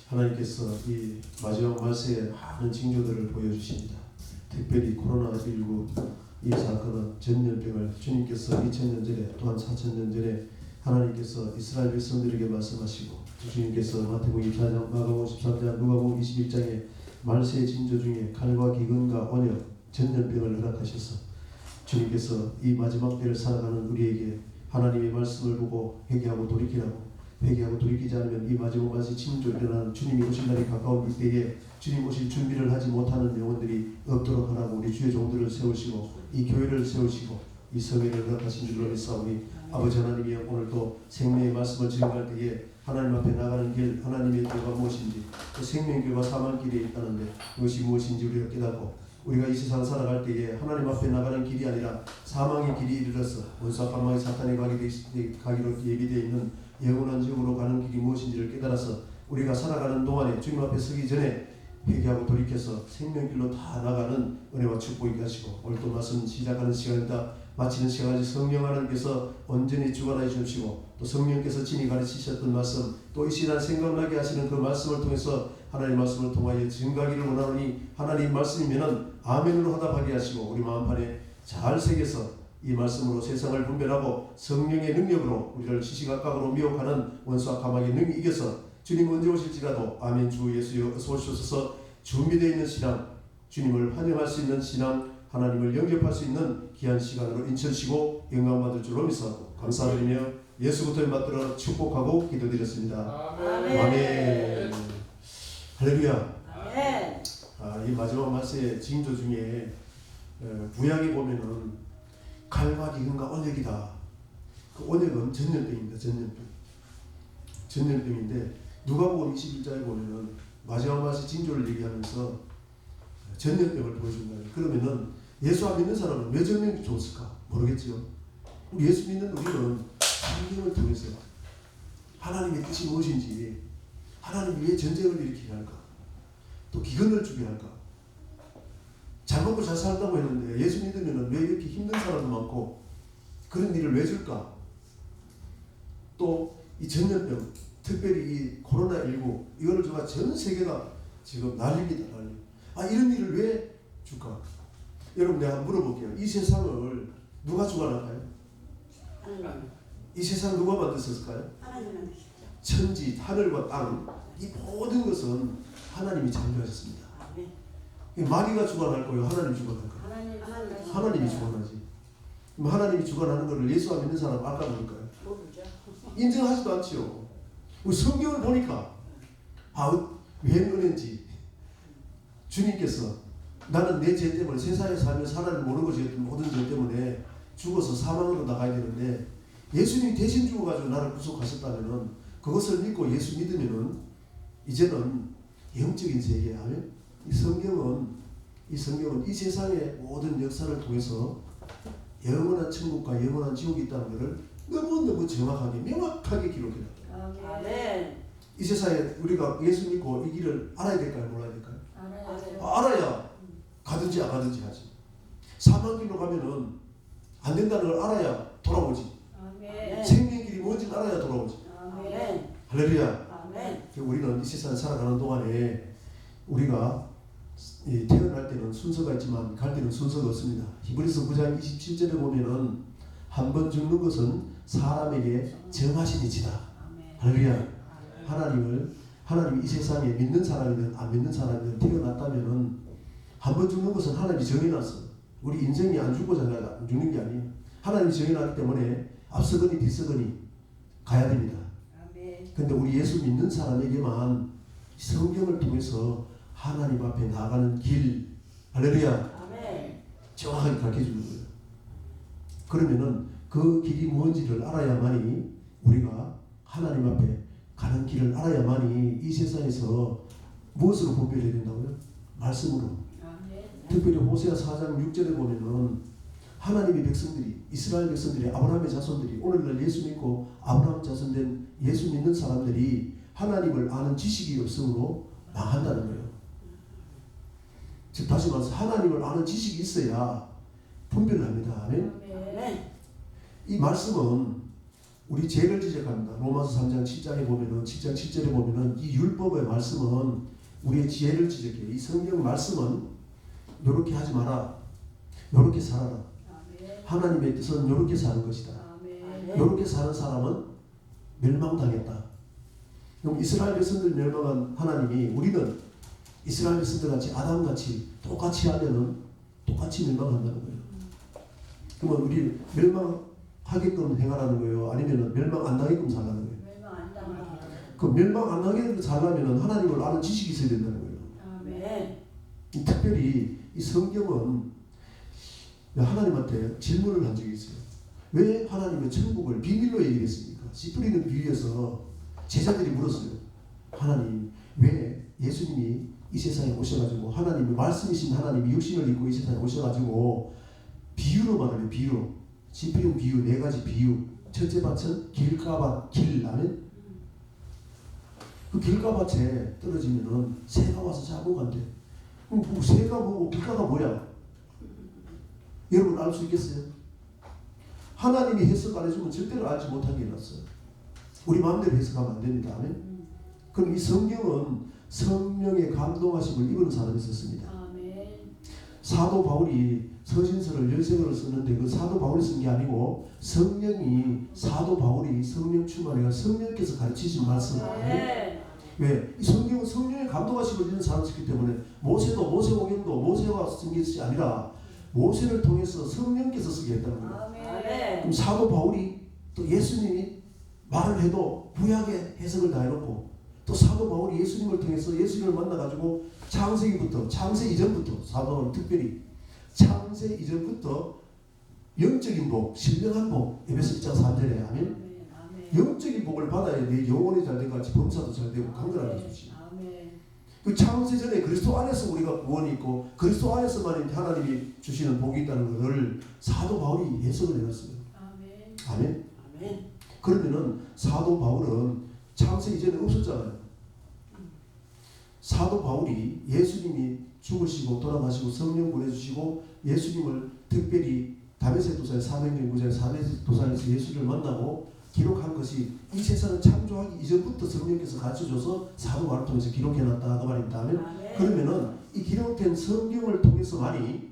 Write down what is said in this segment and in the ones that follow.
하나님께서 이 마지막 말세에 많은 징조들을 보여주십니다. 특별히 코로나19 이 사건은 전염병을 주님께서 2000년 전에 또한 4000년 전에 하나님께서 이스라엘 백성들에게 말씀하시고 주님께서 마태복음 24장, 마가복음 13장, 누가복음 21장의 말세의 징조 중에 칼과 기근과 온역, 전염병을 허락하셔서 주님께서 이 마지막 때를 살아가는 우리에게 하나님의 말씀을 보고 회개하고 돌이키라고, 회개하고 돌이키지 않으면 이 마지막 말세 징조 일어나는 주님이 오실 날이 가까운 이때에 주님 오실 준비를 하지 못하는 영혼들이 없도록 하라고 우리 주의 종들을 세우시고 이 교회를 세우시고 이 성회를 허락하신 줄로 믿사오니 아버지 하나님이 오늘도 생명의 말씀을 증거할 때에 하나님 앞에 나가는 길, 하나님의 길과 무엇인지, 또 생명길과 사망길이 있다는데 그것이 무엇인지 우리가 깨닫고 우리가 이 세상 살아갈 때에 하나님 앞에 나가는 길이 아니라 사망의 길이 이르러서 원수와 까마귀 사탄의 가기로 예비되어 있는 영원한 지옥으로 가는 길이 무엇인지를 깨달아서 우리가 살아가는 동안에 주님 앞에 서기 전에 회개하고 돌이켜서 생명길로 다 나가는 은혜와 축복이 하시고 오늘 또 말씀 시작하는 시간이다 마치는 시간까지 성령 하나님께서 온전히 주관하여 주시고 또 성령께서 친히 가르치셨던 말씀 또 이 시간 생각나게 하시는 그 말씀을 통해서 하나님 말씀을 통하여 증거하기를 원하노니 하나님 말씀이면은 아멘으로 화답하게 하시고 우리 마음판에 잘 새겨서 이 말씀으로 세상을 분별하고 성령의 능력으로 우리를 시시각각으로 미혹하는 원수와 까마귀의 능히 이겨서 주님 언제 오실지라도 아멘 주 예수 어서 오시옵소서 준비되어 있는 신앙 주님을 환영할 수 있는 신앙 하나님을 영접할 수 있는 귀한 시간으로 인쳐주시고 영광받을 줄로 믿사오고 감사드리며 예수부터 받들어 축복하고 기도드렸습니다. 아멘. 아멘. 할렐루야. 아멘. 이 마지막 말세의 징조 중에 구약에 보면은 칼과 기근과 온역이다. 그 온역은 전염병입니다. 전염병인데 누가복음 21장에 보면은 마지막 말세 징조를 얘기하면서 전염병을 보여준다. 그러면은 예수 안 믿는 사람은 왜 전염병이 좋을까? 모르겠지요. 우리 예수 믿는 우리는 성경을 통해서 하나님의 뜻이 무엇인지, 하나님이 왜 전쟁을 일으키게 할까? 또 기근을 주게 할까? 잘 먹고 잘 살다고 했는데 예수 믿으면 왜 이렇게 힘든 사람도 많고 그런 일을 왜 줄까? 또 이 전염병, 특별히 이 코로나19 이거를 누가 전 세계가 지금 난립니다. 이런 일을 왜 줄까? 여러분 내가 물어볼게요. 이 세상을 누가 주관할까요? 하나님. 이 세상 누가 만드셨을까요? 하나님 만드셨죠. 천지, 하늘과 땅, 이 모든 것은 하나님이 창조하셨습니다. 아멘. 마귀가 주관할 거예요? 하나님이 주관할 거예요? 하나님이 주관하지. 그럼 하나님이 주관하는 것을 예수 안 믿는 사람 아까 모를까요? 모르죠. 인정하지도 않지요. 우리 성경을 보니까 왜 은혜인지 주님께서 나는 내 죄 때문에 세상에 살면서 하나님 모르는 것이 모든 죄 때문에 죽어서 사망으로 나가야 되는데 예수님이 대신 죽어가지고 나를 구속하셨다면은 그것을 믿고 예수 믿으면은 이제는 영적인 세계야. 이 성경은 이 세상의 모든 역사를 통해서 영원한 천국과 영원한 지옥이 있다는 것을 너무너무 정확하게 명확하게 기록해놨다. 아멘. 이 세상에 우리가 예수 믿고 이 길을 알아야 될까요? 몰라야 될까요? 알아야죠. 알아야 가든지 안 가든지 하지. 사망길로 가면은 안 된다는 걸 알아야 돌아오지. 아멘. 생명길이 뭔지 알아야 돌아오지. 아멘. 할렐루야. 아멘. 우리는 이 세상을 살아가는 동안에 우리가 태어날 때는 순서가 있지만 갈 때는 순서가 없습니다. 히브리서 9장 27절에 보면은 한 번 죽는 것은 사람에게 정하신 이치다. 할렐루야. 하나님이 이 세상에 믿는 사람이든 안 믿는 사람이든 태어났다면은 한 번 죽는 것은 하나님이 정해놨어. 우리 인생이 안 죽고자 안 죽는 게 아니에요. 하나님이 정해놨기 때문에 앞서거니 뒤서거니 가야 됩니다. 근데 우리 예수 믿는 사람에게만 성경을 통해서 하나님 앞에 나가는 길, 할렐루야, 정확하게 가르쳐주는 거예요. 그러면은 그 길이 뭔지를 알아야만이 우리가 하나님 앞에 가는 길을 알아야만이 이 세상에서 무엇으로 분별해야 된다고요? 말씀으로. 특별히 호세아 4장 6절에 보면은 하나님의 백성들이, 이스라엘 백성들이, 아브라함의 자손들이, 오늘날 예수 믿고 아브라함 자손된 예수 믿는 사람들이 하나님을 아는 지식이 없으므로 망한다는 거예요. 즉 다시 말해서 하나님을 아는 지식이 있어야 분별을 합니다. 아멘. 이 말씀은 우리 죄를 지적합니다. 로마서 3장 7장에 보면은 7장 7절에 보면은 이 율법의 말씀은 우리의 죄를 지적해요. 이 성경 말씀은 요렇게 하지 마라. 요렇게 살아라. 하나님의 뜻은 요렇게 사는 것이다. 요렇게 사는 사람은 멸망당했다. 그럼 이스라엘 백성들 멸망한 하나님이 우리는 이스라엘 백성들 같이 아담같이 똑같이 하면은 똑같이 멸망한다는 거예요. 그러면 우리 멸망하게끔 행하라는 거예요? 아니면 멸망 안 당하게끔 살라는 거예요? 그 멸망 안 당하게끔 살려면 하나님을 아는 지식이 있어야 된다는 거예요. 특별히 이 성경은 하나님한테 질문을 한 적이 있어요. 왜 하나님은 천국을 비밀로 얘기했습니까? 씨 뿌리는 비유에서 제자들이 물었어요. 하나님, 왜 예수님이 이 세상에 오셔가지고 하나님의 말씀이신 하나님이 육신을 입고 이 세상에 오셔가지고 비유로 말하면 비유로 씨 뿌리는 비유 4가지 비유. 첫째 밭은 길가밭 길 아멘. 그 길가밭에 떨어지면은 새가 와서 잡아간대. 그럼 새가 뭐고 길가가 뭐야? 여러분 알 수 있겠어요? 하나님이 해석 안 해주면 절대로 알지 못하게 해놨어요. 우리 마음대로 해석하면 안 됩니다. 아멘? 그럼 이 성경은 성령의 감동하심을 입은 사람이 썼습니다. 사도 바울이 서신서를 13권을 썼는데 그 사도 바울이 쓴 게 아니고 성령이 사도 바울이 성령 충만해가 성령께서 가르치신 말씀이에요. 왜? 이 성경은 성령의 감동하심을 입은 사람이 썼기 때문에 모세도 모세오경도 모세가 쓴 것이 아니라 모세를 통해서 성령께서 쓰게 했다는 거예요. 그럼 사도 바울이 또 예수님이 말을 해도 부약의 해석을 다 해놓고 또 사도 바울이 예수님을 통해서 예수님을 만나가지고 창세기부터 창세 이전부터 사도 바울은 특별히 창세 이전부터 영적인 복, 신령한 복 에베소 1장 3절에 아멘. 영적인 복을 받아야 내 영혼이 잘 되고 같이 범사도 잘 되고 강건하게 해주지. 그 창세 전에 그리스도 안에서 우리가 구원이 있고 그리스도 안에서만 하나님이 주시는 복이 있다는 것을 사도 바울이 해석을 해놨어요. 아멘. 그러면은 사도 바울은 창세 이전에 없었잖아요. 사도 바울이 예수님이 죽으시고 돌아가시고 성령 보내주시고 예수님을 특별히 다메섹 도사의 사도행전 9장의 다메섹 도사에서 예수를 만나고 기록한 것이 이 세상을 창조하기 이전부터 성령께서 가르쳐줘서 사도 바울을 통해서 기록해놨다 그 말입니다. 그러면은 이 기록된 성경을 통해서만이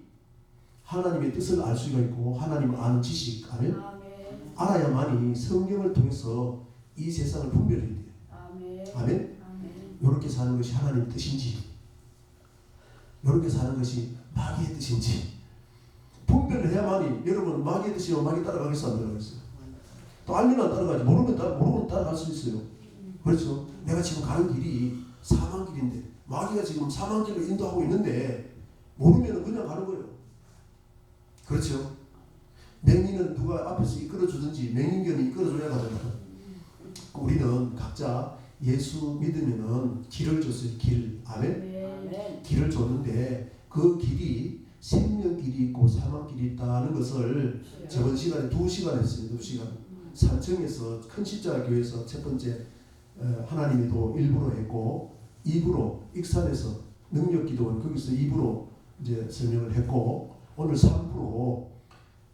하나님의 뜻을 알 수가 있고 하나님을 아는 지식 아멘. 알아야만이 성경을 통해서 이 세상을 분별해야 돼요. 아멘. 이렇게 사는 것이 하나님의 뜻인지 이렇게 사는 것이 마귀의 뜻인지 분별을 해야만이 여러분 마귀의 뜻이면 마귀 따라가겠어 안 따라가겠어요? 또 알면 안 따라가지 모르면 따라갈 수 있어요. 그렇죠? 내가 지금 가는 길이 사망길인데 마귀가 지금 사망길로 인도하고 있는데 모르면 그냥 가는 거예요. 그렇죠? 맹인은 누가 앞에서 이끌어주든지 맹인견이 이끌어줘야 가잖아요. 우리는 각자 예수 믿으면은 길을 줬어요. 길. 아멘? 길을 줬는데 그 길이 생명길이 있고 사망길이 있다는 것을 저번 시간에 2시간 했어요. 2시간. 산청에서 큰 십자가 교회에서 첫 번째 하나님이도 일부로 했고 2부로 익산에서 능력기도원 거기서 2부로 이제 설명을 했고 오늘 3부로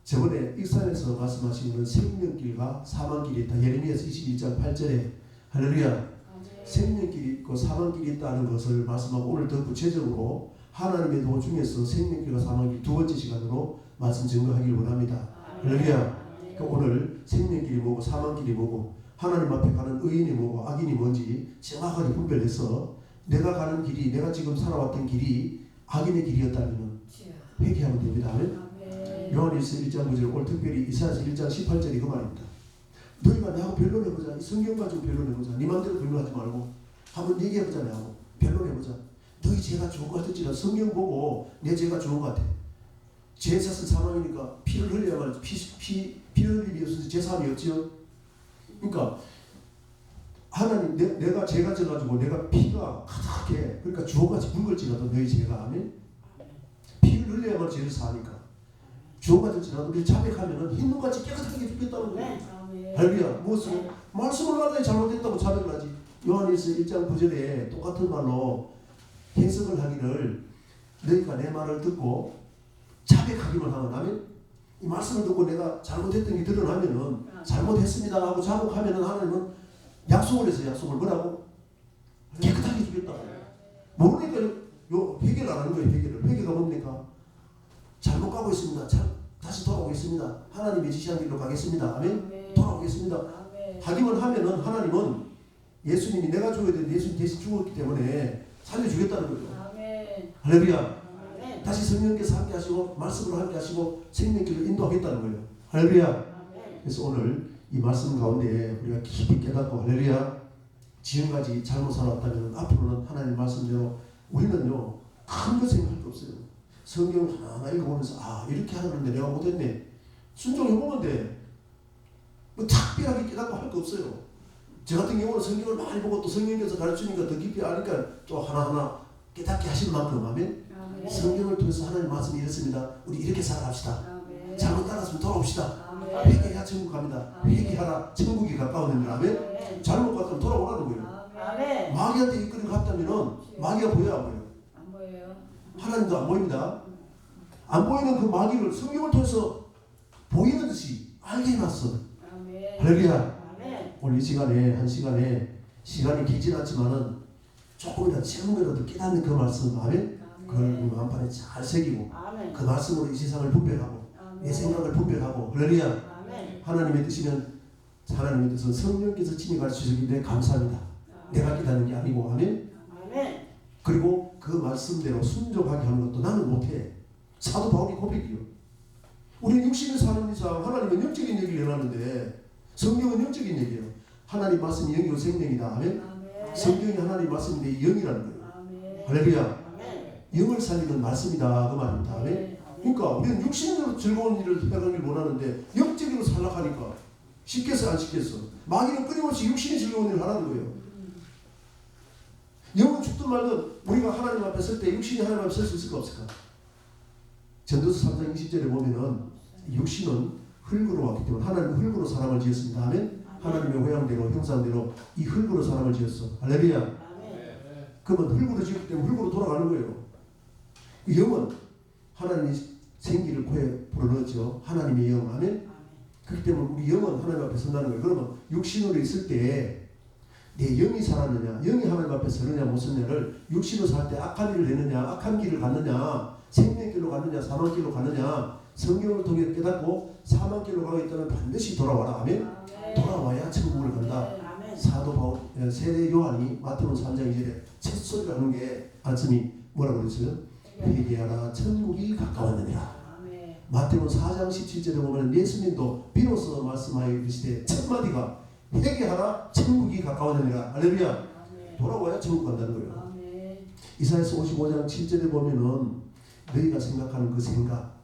저번에 익산에서 말씀하신 건 생명길과 사망길이 있다. 예레미야서 21장 8절에 할렐루야 생명길이 있고 사망길이 있다는 것을 말씀하고 오늘 더 구체적으로 하나님의 도 중에서 생명길과 사망길 2번째 시간으로 말씀 증거하기를 원합니다. 할렐루야. 그러니까 오늘 생명길이 뭐고 사망길이 뭐고 하나님 앞에 가는 의인이 뭐고 악인이 뭔지 정확하게 분별해서 내가 가는 길이 내가 지금 살아왔던 길이 악인의 길이었다면 회개하면 됩니다. 아멘. 요한일서 1장 9절 오늘 특별히 이사야서 1장 18절이 그 말입니다. 너희가 나하고 변론해보자. 이 성경 가지고 변론해보자. 네 맘대로 변론하지 말고 한번 얘기해보자. 나하고 변론해보자. 너희 죄가 좋은 것 같을지라 성경 보고 내 죄가 좋은 것 같아. 죄 샀은 사망이니까 피를 흘려야만 피를 흘리기 없어서 죄사함이 없지요. 그러니까 하나님 내가 죄가 져가지고 내가 피가 가득해. 그러니까 주홍같이 붉을지라도 너희 죄가 아멘. 피를 흘려야만 죄를 사니까 주홍같을지라도 우리 자백하면은 흰눈같이 깨끗하게 죽겠다는 거예요. 할렐루야. 무엇을 말씀을 하더니 잘못했다고 자백을 하지. 요한일서 1장 9절에 똑같은 말로 해석을 하기를 너희가 내 말을 듣고 자백하기만 하면 아멘. 이 말씀을 듣고 내가 잘못했던 게 드러나면은 잘못했습니다 하고 자복하면은 하나님은 약속을 해서 약속을 뭐라고? 깨끗하게 주겠다. 모르니까 요 회개를 안 하는 거예요. 회개가 뭡니까? 잘못 가고 있습니다. 다시 돌아오겠습니다. 하나님의 지시한 길로 가겠습니다. 아멘. 돌아오겠습니다. 하기만 하면은 하나님은 예수님이 내가 죽어야 되는데 예수님 대신 죽었기 때문에 살려주겠다는 거죠. 할렐루야. 다시 성령께서 함께 하시고 말씀으로 함께 하시고 생명길로 인도하겠다는 거예요. 할렐루야. 그래서 오늘 이 말씀 가운데 우리가 깊이 깨닫고 할렐루야. 지금까지 잘못 살았다면 앞으로는 하나님 말씀대로 우리는요 큰 거 생각할 게 없어요. 성경 하나하나 읽어보면서 이렇게 하는데 내가 못했네. 순종해보면 돼. 뭐 특별하게 깨닫고 할 거 없어요. 저 같은 경우는 성경을 많이 보고 또 성령께서 가르치니까 더 깊이 아니까 또 하나하나 깨닫게 하신 만큼 아멘. 성경을 통해서 하나님 말씀이 이렇습니다. 우리 이렇게 살아갑시다. 잘못 따랐으면 돌아옵시다. 회개해야 천국 갑니다. 회개하라 천국이 가까워집니다. 아멘. 잘못 갔다면 돌아오라는 거예요. 마귀한테 이끌려 갔다면은 마귀가 보여요 안 보여요? 안 보여요. 하나님도 안 보입니다. 안 보이는 그 마귀를 성경을 통해서 보이는 듯이 알게 해놨어. 할렐루야. 오늘 이 시간에 한 시간에 시간이 길진 않지만은 조금이라도 조금이라도 깨닫는 그 말씀 아멘. 그걸 마음판에 잘 새기고 그 말씀으로 이 세상을 분별하고 내 생각을 분별하고 할렐루야. 하나님의 뜻이면 하나님의 뜻은 성령께서 친히 가르치시기 때문에 감사합니다. 내가 깨닫는 게 아니고 아멘. 그리고 그 말씀대로 순종하게 하는 것도 나는 못해. 사도 바울이 고백이요. 우리는 육신을 사는 이상 하나님은 영적인 얘기를 해놨는데 성경은 영적인 얘기예요. 하나님 말씀이 영이요 생명이다. 아멘. 성경이 하나님 말씀인데 영이라는 거예요. 할렐루야. 영을 살리는 말씀이다 그 말입니다. 아멘. 그러니까 우리는 육신으로 즐거운 일을 해가길 원하는데 영적으로 살락하니까 쉽겠어 안 쉽겠어? 마귀는 끊임없이 육신이 즐거운 일을 하라는 거예요. 영은 죽든 말든 우리가 하나님 앞에 설 때 육신이 하나님 앞에 설 수 있을까 없을까? 전도서 3장 20절에 보면은 육신은 흙으로 왔기 때문에 하나님은 흙으로 사람을 지었습니다. 아멘. 하나님의 모양대로 형상대로 이 흙으로 사람을 지었어. 할렐루야. 그러면 흙으로 지었기 때문에 흙으로 돌아가는 거예요. 그 영은 하나님이 생기를 코에 불어넣었죠. 하나님의 영. 아멘. 그렇기 때문에 우리 영은 하나님 앞에 선다는 거예요. 그러면 육신으로 있을 때 내 영이 살았느냐, 영이 하나님 앞에 서느냐 못 서느냐를 육신으로 살 때 악한 일을 했느냐, 악한 길을 갔느냐, 생명길로 갔느냐, 사망길로 갔느냐, 성경을 통해 깨닫고 사망길로 가겠다면 반드시 돌아와라. 아멘. 돌아와야 천국을 간다. 사도 바울, 세례 요한이 마태복음 3장 2절에 첫 소리를 하는 게 말씀이 뭐라고 그랬어요? 회개하라 천국이 가까웠느니라. 마태복음 4장 17절에 보면 예수님도 비로소 말씀하여 이르시되 첫 마디가 회개하라 천국이 가까웠느니라. 할렐루야. 돌아와야 천국 간다는 거예요. 이사야서 55장 7절에 보면은 너희가 생각하는 그 생각,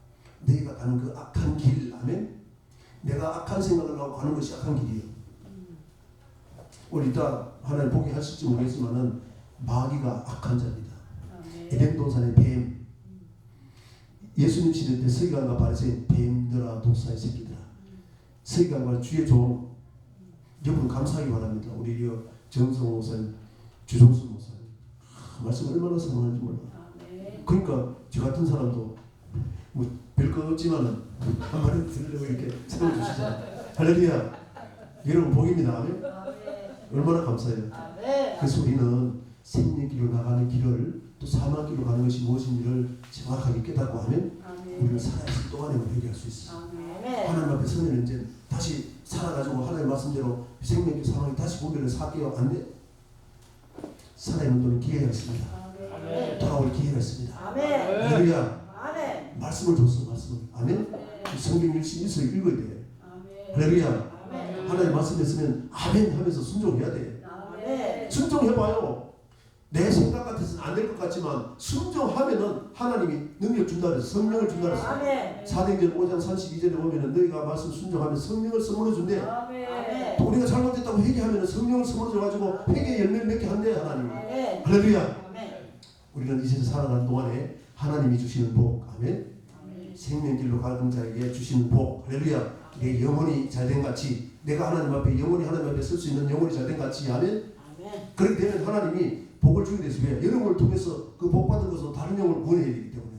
너희가 가는 그 악한 길, 아멘. 내가 악한 생각을 하고 가는 것이 악한 길이에요. 오늘 이따 하나님 보게 하실지 모르겠지만은 마귀가 악한 자입니다. 에덴 동산의 뱀, 예수님 시대 때 서기관과 바리새인 뱀들아 독사의 새끼들아. 서기관과 주의 종 여러분 감사하기 바랍니다. 우리 정성 목사님, 주종수 목사님 말씀 얼마나 사랑하는지 몰라. 그러니까 저 같은 사람도 뭐 별거 없지만은 한 마디 들으려고 이렇게 세워주시잖아. 할렐루야. 여러분 복입니다. 아멘. 얼마나 감사해요. 그래서 우리는 생명길로 나가는 길을 또 사망길로 가는 것이 무엇인지를 정확하게 깨닫고 하면 우리는 살아있을 동안에 회개할 수 있어. 하나님 앞에 서면 이제 다시 살아가지고 하나님 말씀대로 생명길 사망이 다시 분별을 살게요. 안 돼? 살아있는 동안 기회가 있습니다. 돌아올 기회가 있습니다. 할렐루야. 말씀을 줬어. 말씀을. 아멘. 성경 열심히 읽어야 돼. 할렐루야. 하나님 말씀 했으면 아멘 하면서 순종해야 돼. 순종해봐요. 내 생각 같아서는 안 될 것 같지만 순종하면은 하나님이 능력 준다 그랬어. 성령을 준다 그랬어. 사도행전 5장 32절에 보면은 너희가 말씀 순종하면 성령을 선물로 준대. 또 우리가 잘못됐다고 회개하면은 성령을 선물로 줘가지고 회개 열매를 맺게 한대 하나님. 할렐루야. 우리는 이 세상 살아가는 동안에 하나님이 주시는 복, 아멘. 생명길로 가는 자에게 주시는 복, 할렐루야. 내 영혼이 잘된 같이 내가 하나님 앞에 영혼이 하나님 앞에 설 수 있는 영혼이 잘된 같이, 아멘. 그렇게 되면 하나님이 복을 주게 되시고요. 여러분을 통해서 그 복 받은 것으로 다른 영혼을 구원해야 되기 때문에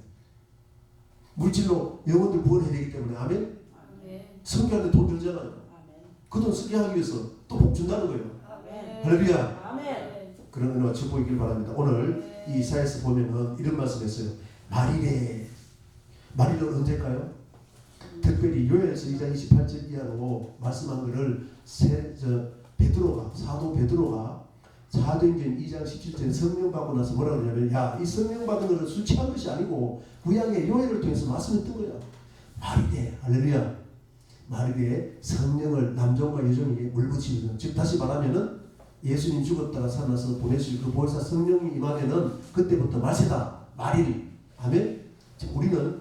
물질로 영혼들 구원해야 되기 때문에 아멘. 아멘. 성교하는데 돈 들잖아요. 아멘. 그 돈 쓰게 하기 위해서 또 복 준다는 거예요. 아멘. 할렐루야. 아멘. 그런 은혜와 축복이 있길 바랍니다. 오늘 이 이사야서 보면은 이런 말씀했어요. 말이래. 말이래 언제일까요? 특별히 요엘서 2장 28절 이하로 말씀한 것을 베드로가 사도 베드로가 사도행전 2장 17절에 성령 받고 나서 뭐라고 그러냐면 야, 이 성령 받은 것을 술 취한 것이 아니고 구약의 요엘을 통해서 말씀했던 거야. 말이래. 할렐루야. 말이래. 성령을 남종과 여종에게 물붙이는, 즉 다시 말하면은 예수님 죽었다가 살아나서 보내실 그 보혜사 성령이 임하면은 그때부터 말세다. 말일. 아멘. 우리는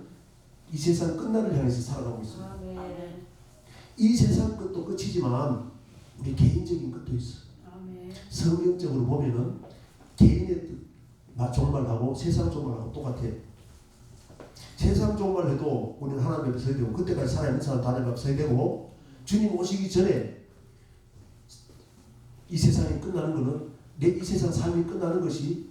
이 세상 끝날을 향해서 살아가고 있습니다. 아멘. 이 세상 끝도 끝이지만 우리 개인적인 끝도 있어. 아멘. 성경적으로 보면은 개인의 뜻, 종말하고 세상 종말하고 똑같아. 세상 종말해도 우리는 하나님 앞에 서야 되고 그때까지 살아있는 사람 하나님 앞에 서야 되고 주님 오시기 전에 이 세상이 끝나는 것은 내 이 세상 삶이 끝나는 것이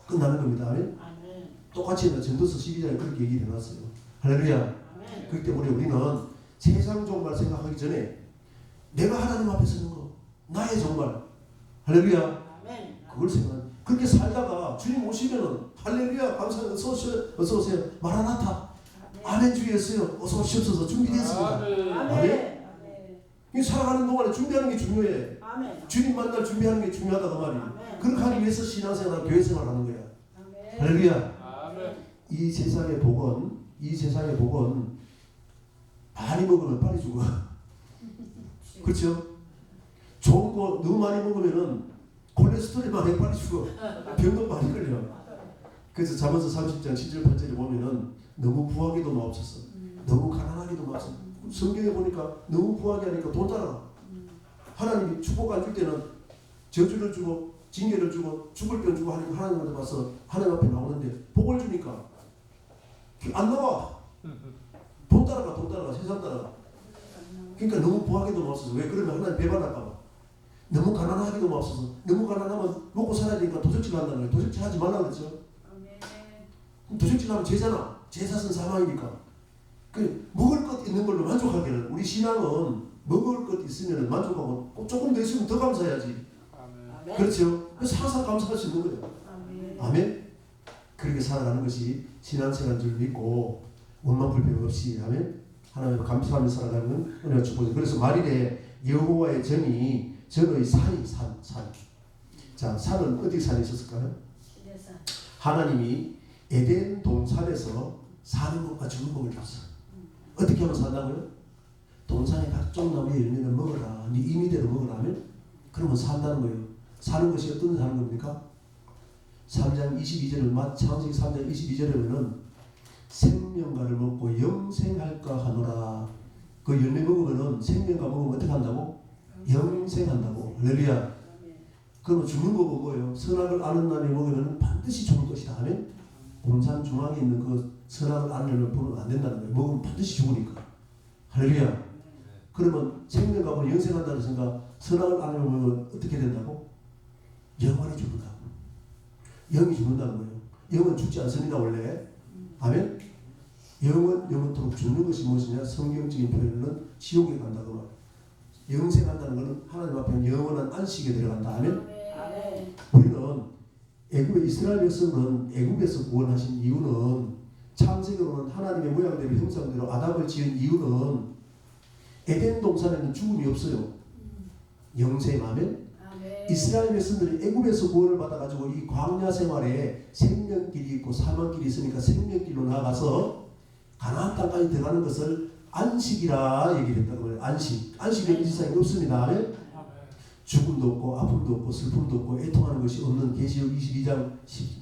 끝나는 겁니다. 아멘. 아멘. 똑같이 전도서 12장에 그렇게 얘기를 해놨어요. 할렐루야. 아멘. 그렇기 때문에 우리는 세상 종말 생각하기 전에 내가 하나님 앞에 서는 거, 나의 종말, 할렐루야. 아멘. 그걸 생각. 그렇게 살다가 주님 오시면은 할렐루야, 감사합니다. 어서 오세요, 어서 오세요. 마라나타, 아멘 주였어요. 어서 오시옵소서. 준비됐습니다. 아멘. 아멘. 이 살아가는 동안에 준비하는 게 중요해. 아멘. 주님 만날 준비하는 게 중요하다 그 말이야. 아멘. 그렇게 하기 위해서 신앙생활, 교회생활 하는 거야. 아멘. 할렐루야. 아멘. 이 세상의 복은 많이 먹으면 빨리 죽어. 그렇죠? 좋은 거 너무 많이 먹으면은 콜레스테롤이 많이 빨리 죽어. 병도 많이 걸려. 그래서 잠언서 30장 7절 8절에 보면은 너무 부하기도 마옵소서. 너무 가난하기도 마옵소서. 성경에 보니까 너무 부하게 하니까 돈 따라가. 하나님이 축복 안 줄 때는 저주를 주고 징계를 주고 죽을 병 주고 하니까 하나님한테 와서 하나님 앞에 나오는데 복을 주니까 안 나와. 돈 따라가 세상 따라가. 그러니까 너무 부하게도 마옵소서. 왜 그러면 하나님 배반할까 봐. 너무 가난하기도 마옵소서. 너무 가난하면 먹고 살아야 되니까 도적질 한다는 거예요. 도적질 하지 말라고 그랬죠. 도적질 하면 죄잖아. 제사선 사망이니까. 그 먹을 것 있는 걸로 만족하기는 우리 신앙은 먹을 것 있으면 만족하고 꼭 조금 더 있으면 더 감사해야지. 아멘. 그렇죠. 그래서 항상 감사할 수 있는 거예요. 아멘. 아멘. 그렇게 살아가는 것이 신앙생활 줄 믿고 원망 불평 없이 아멘. 하나님을 감사하며 살아가는 은혜와 축복이죠. 그래서 말일에 여호와의 전이 전의 산이 산. 자, 산은 어디 산에 있었을까요? 하나님이 에덴 동산에서 사는 것과 죽는 법을 줬어. 어떻게 하면 산다고요? 동산의 각종 나무의 열매를 먹어라. 네 임의대로 먹으라 하면 그러면 산다는 거예요. 사는 것이 어떤 사는 겁니까? 3장 22절을 창세기 3장 22절에는 생명과를 먹고 영생할까 하노라. 그 열매 먹으면은 생명과 먹으면 어떻게 한다고? 영생한다고. 할렐루야. 그러면 죽는 법은 뭐예요? 선악을 아는 날에 먹으면 반드시 죽을 것이다 하면 공산 중앙에 있는 그 선악을 아는 날을 보면 안 된다는 거예요. 먹으면 반드시 죽으니까. 할렐루야. 그러면 생명과 먹으면 영생한다는 생각, 선악을 아는 날을 먹으면 어떻게 된다고? 영원히 죽는다고. 영이 죽는다는 거예요. 영은 죽지 않습니다 원래. 아멘. 영원토록 죽는 것이 무엇이냐? 성경적인 표현은 지옥에 간다고 말해요. 영생한다는 것은 하나님 앞에 영원한 안식에 들어간다. 아멘. 아멘. 우리는 애굽의 이스라엘 백성은 애굽에서 구원하신 이유는 창세기로는 하나님의 모양대로 형상대로 아담을 지은 이유는 에덴 동산에는 죽음이 없어요. 영생. 아멘. 이스라엘 백성들이 애굽에서 구원을 받아가지고 이 광야 생활에 생명길이 있고 사망길이 있으니까 생명길로 나아가서 가나안 땅까지 들어가는 것을 안식이라 얘기를 했다고 해요. 안식은 이 세상에 없습니다. 아멘. 죽음도 없고 아픔도 없고 슬픔도 없고 애통하는 것이 없는 계시록 22장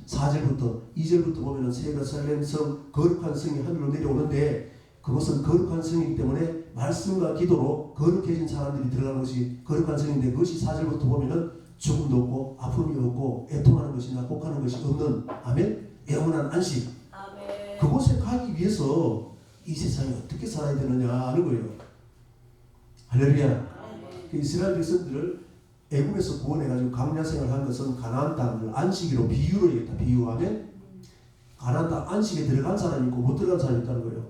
4절부터 2절부터 보면은 새 예루살렘 성 거룩한 성이 하늘로 내려오는데 그것은 거룩한 성이기 때문에 말씀과 기도로 거룩해진 사람들이 들어가는 것이 거룩한 성인데 그것이 4절부터 보면은 죽음도 없고 아픔이 없고 애통하는 것이나 곡하는 것이 없는 아멘. 영원한 안식. 아멘. 그곳에 가기 위해서 이 세상에 어떻게 살아야 되느냐 하는 거예요. 할렐루야. 그 이스라엘 백성들을 애굽에서 구원해가지고 광야 생활을 한 것은 가나안 땅을 안식이로 비유로 얘기했다. 비유하면 안 한다. 안식에 들어간 사람이 있고 못 들어간 사람이 있다는 거예요.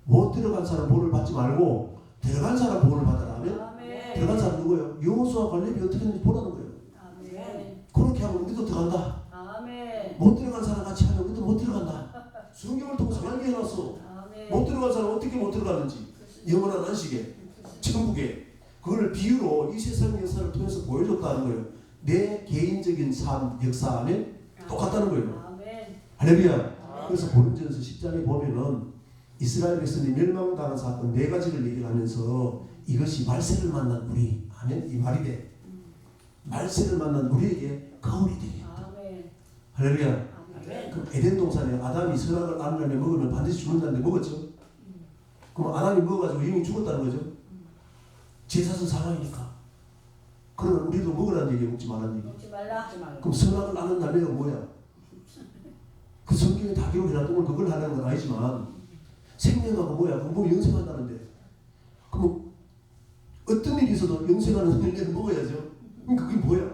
못 들어간 사람 본을 받지 말고 들어간 사람 본을 받아라 하면 아멘. 들어간 사람 누구예요? 여호수아 갈렙이 어떻게 했는지 보라는 거예요. 아멘. 그렇게 하면 우리도 들어간다. 아멘. 못 들어간 사람 같이 하면 우리도 못 들어간다. 성경을 통해서 알게 해놨어. 아멘. 못 들어간 사람 어떻게 못 들어가는지 영원한 안식에 천국에 그걸 비유로 이 세상 역사를 통해서 보여줬다는 거예요. 내 개인적인 삶 역사 안에 똑같다는 거예요. 아멘. 할렐루야. 그래서 고린도전서 10장에 보면은 이스라엘 백성이 멸망당한 사건 네 가지를 얘기하면서 이것이 말세를 만난 우리 아멘 이 말이 돼. 말세를 만난 우리에게 거울이 되게. 아멘. 할렐루야. 아멘. 그럼 에덴 동산에 아담이 선악을 아는 날에 먹으면 반드시 죽는다는데 먹었죠. 그럼 아담이 먹어가지고 영이 죽었다는 거죠. 제사는 사망이니까. 그러면 우리도 먹으라는 얘기 먹지 말라는 얘기. 먹지 말라. 그럼 선악을 아는 날에가 뭐야? 그 성경에 다 기록해놨던 건 그걸 하는 건 아니지만 생명하고 뭐야? 그럼 뭐 영생한다는데. 그럼 어떤 일이 있어도 영생하는 열매를 먹어야죠. 그럼 그게 뭐야?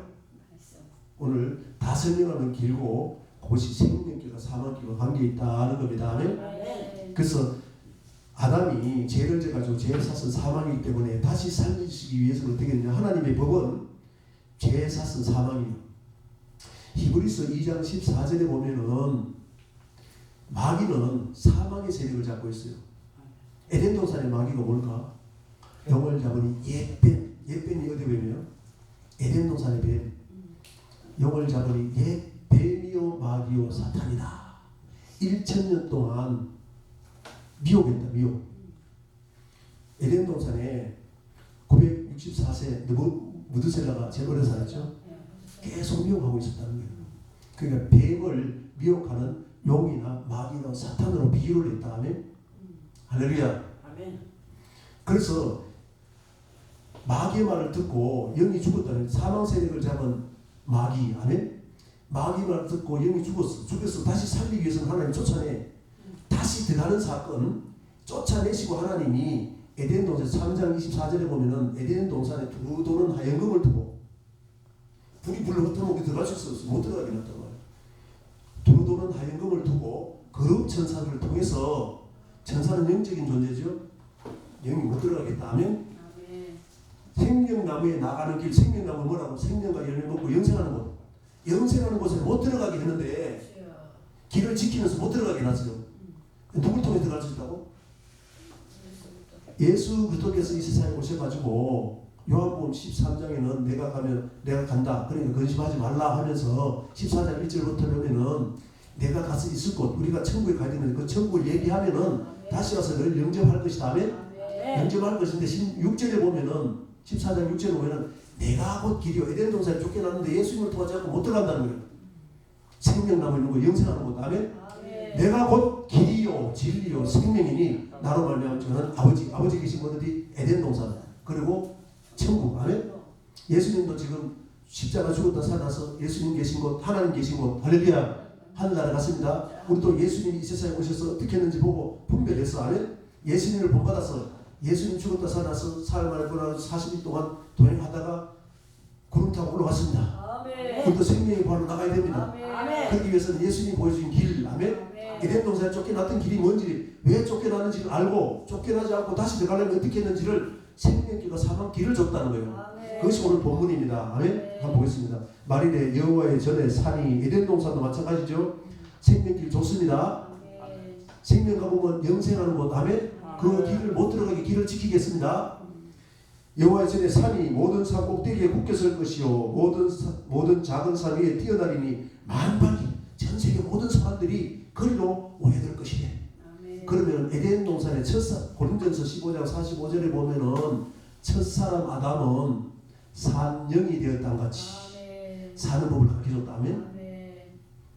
오늘 다 설명하면 길고 그것이 생명길과 사망길과 관계있다는 겁니다. 아멘? 아멘. 그래서 아담이 죄를 져가지고 죄를 샀은 사망이기 때문에 다시 살리시기 위해서는 어떻게 했냐? 하나님의 법은 죄 샀은 사망이에요. 히브리서 2장 14절에 보면은 마귀는 사망의 세력을 잡고 있어요. 에덴 동산의 마귀가 뭘까? 영을 잡으니 옛뱀. 옛뱀이 어디 뱀이에요? 에덴 동산의 뱀. 영을 잡으니 옛뱀이요 마귀요 사탄이다. 1000년 동안 미혹했다. 미혹. 에덴 동산에 964세 무드셀라가 제일 오래 살았죠. 계속 미혹하고 있었다는 거예요. 그러니까 뱀을 미혹하는 용이나 마귀나 사탄으로 비유를 했다. 아멘. 할렐루야. 아멘. 그래서 마귀의 말을 듣고 영이 죽었다는 사망 세력을 잡은 마귀. 아멘. 마귀 말을 듣고 영이 죽었어. 다시 살리기 위해서는 하나님 쫓아내. 다시 들어가는 사건 쫓아내시고 하나님이 에덴 동산 3장 24절에 보면은 에덴 동산에 두루 도는 하얀금을 두고 불이 불러 흩어먹게 들어갈 수 있었어. 못 들어가게 놨단 말이야. 두루 도는 하얀금을 두고 거룩 천사를 통해서 천사는 영적인 존재죠. 영이 못 들어가겠다 하면 아멘. 생명나무에 나가는 길 생명나무 뭐라고 생명과 열매 먹고 영생하는 곳 영생하는 곳에 못 들어가게 했는데 길을 지키면서 못 들어가게 놨어요. 누굴 통해 들어갈 수 있다고? 예수 그리스도께서 이 세상에 오셔가지고 요한복음 13장에는 내가 가면 내가 간다. 그러니까 근심하지 말라 하면서 14장 1절부터 보면은 내가 가서 있을 곳 우리가 천국에 가야 되는데 그 천국을 얘기하면은 다시 와서 늘 영접할 것이다. 아멘? 영접할 것인데 6절에 보면은 14장 6절에 보면은 내가 곧 길이요 에덴 동산에 쫓겨났는데 예수님을 통하지 않고 못 들어간다는 거예요. 생명나무 있는 거 영생하는 곳. 아멘? 내가 곧 길이요 진리요 생명이니 나로 말미암아 저는 아버지 계신 곳 어디 에덴 동산 그리고 천국. 아멘. 예수님도 지금 십자가 죽었다 살아서 예수님 계신 곳 하나님 계신 곳 할렐루야 하늘나라 갔습니다. 우리도 예수님이 이 세상에 오셔서 어떻게 했는지 보고 분별했어. 아멘. 예수님을 본받아서 예수님 죽었다 살아서 사흘 만에 돌아와서 40일 동안 동행하다가 구름 타고 올라갔습니다. 아멘. 우리도 생명의 발로 나가야 됩니다. 아멘. 그러기 위해서는 예수님이 보여준 길. 아멘. 에덴 동산에 쫓겨났던 길이 뭔지 왜 쫓겨났는지를 알고 쫓겨나지 않고 다시 들어가려면 어떻게 했는지를 생명길과 사망 길을 줬다는 거예요. 아멘. 그것이 오늘 본문입니다. 아멘. 한번 보겠습니다. 말일에 여호와의 전에 산이 에덴 동산도 마찬가지죠. 생명길 좋습니다. 아멘. 생명 가보면 영생하는 곳. 아멘. 그 길을 못 들어가게 길을 지키겠습니다. 여호와의 전에 산이 모든 산 꼭대기에 굳게 설 것이요 모든 작은 산 위에 뛰어다니니 만방이 전 세계 모든 사람들이 거리로 모여들 것이래. 아멘. 그러면 에덴 동산의 고린도전서 15장 45절에 보면은 첫사람 아담은 산영이 되었단 같이 아멘. 사는 법을 가르쳐줬다. 아멘. 아멘.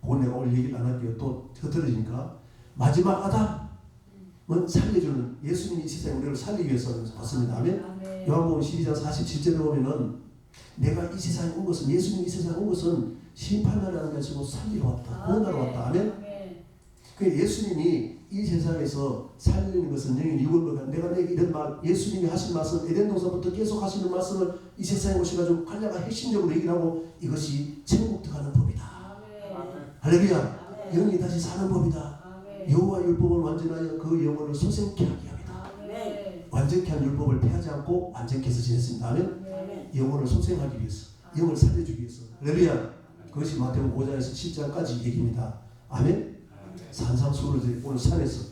그건 내가 오늘 얘기를 안 할게요. 또 흐트러지니까. 마지막 아담은 살려주는 예수님이 이 세상에 우리를 살리기 위해서 왔습니다. 아멘. 아멘. 요한복음 12장 47절에 보면은 내가 이 세상에 온 것은 예수님이 이 세상에 온 것은 심판하라는 게 아니고 살리러 왔다. 구원하러 왔다. 아멘. 그 예수님이 이 세상에서 살리는 것은 영인 육을로 내가 내게 이런 말 예수님이 하신 말씀 에덴 동산부터 계속 하시는 말씀을 이 세상에 오셔가지고 관ля가 핵심적으로 얘기를 하고 이것이 천국 들어가는 법이다. 아멘. 할렐루야. 영이 다시 사는 법이다. 아멘. 여호와 율법을 완전하여 그 영혼을 소생케 하게 합니다. 아멘. 완전케 한 율법을 폐하지 않고 완전케 해서 지냈습니다. 아멘. 아멘. 영혼을 소생하기 위해서, 영을 살려주기 위해서. 할렐루야. 그것이 마태복음 5장에서 7장까지 얘기입니다. 아멘. 산상수훈을 드리고 오늘 산에서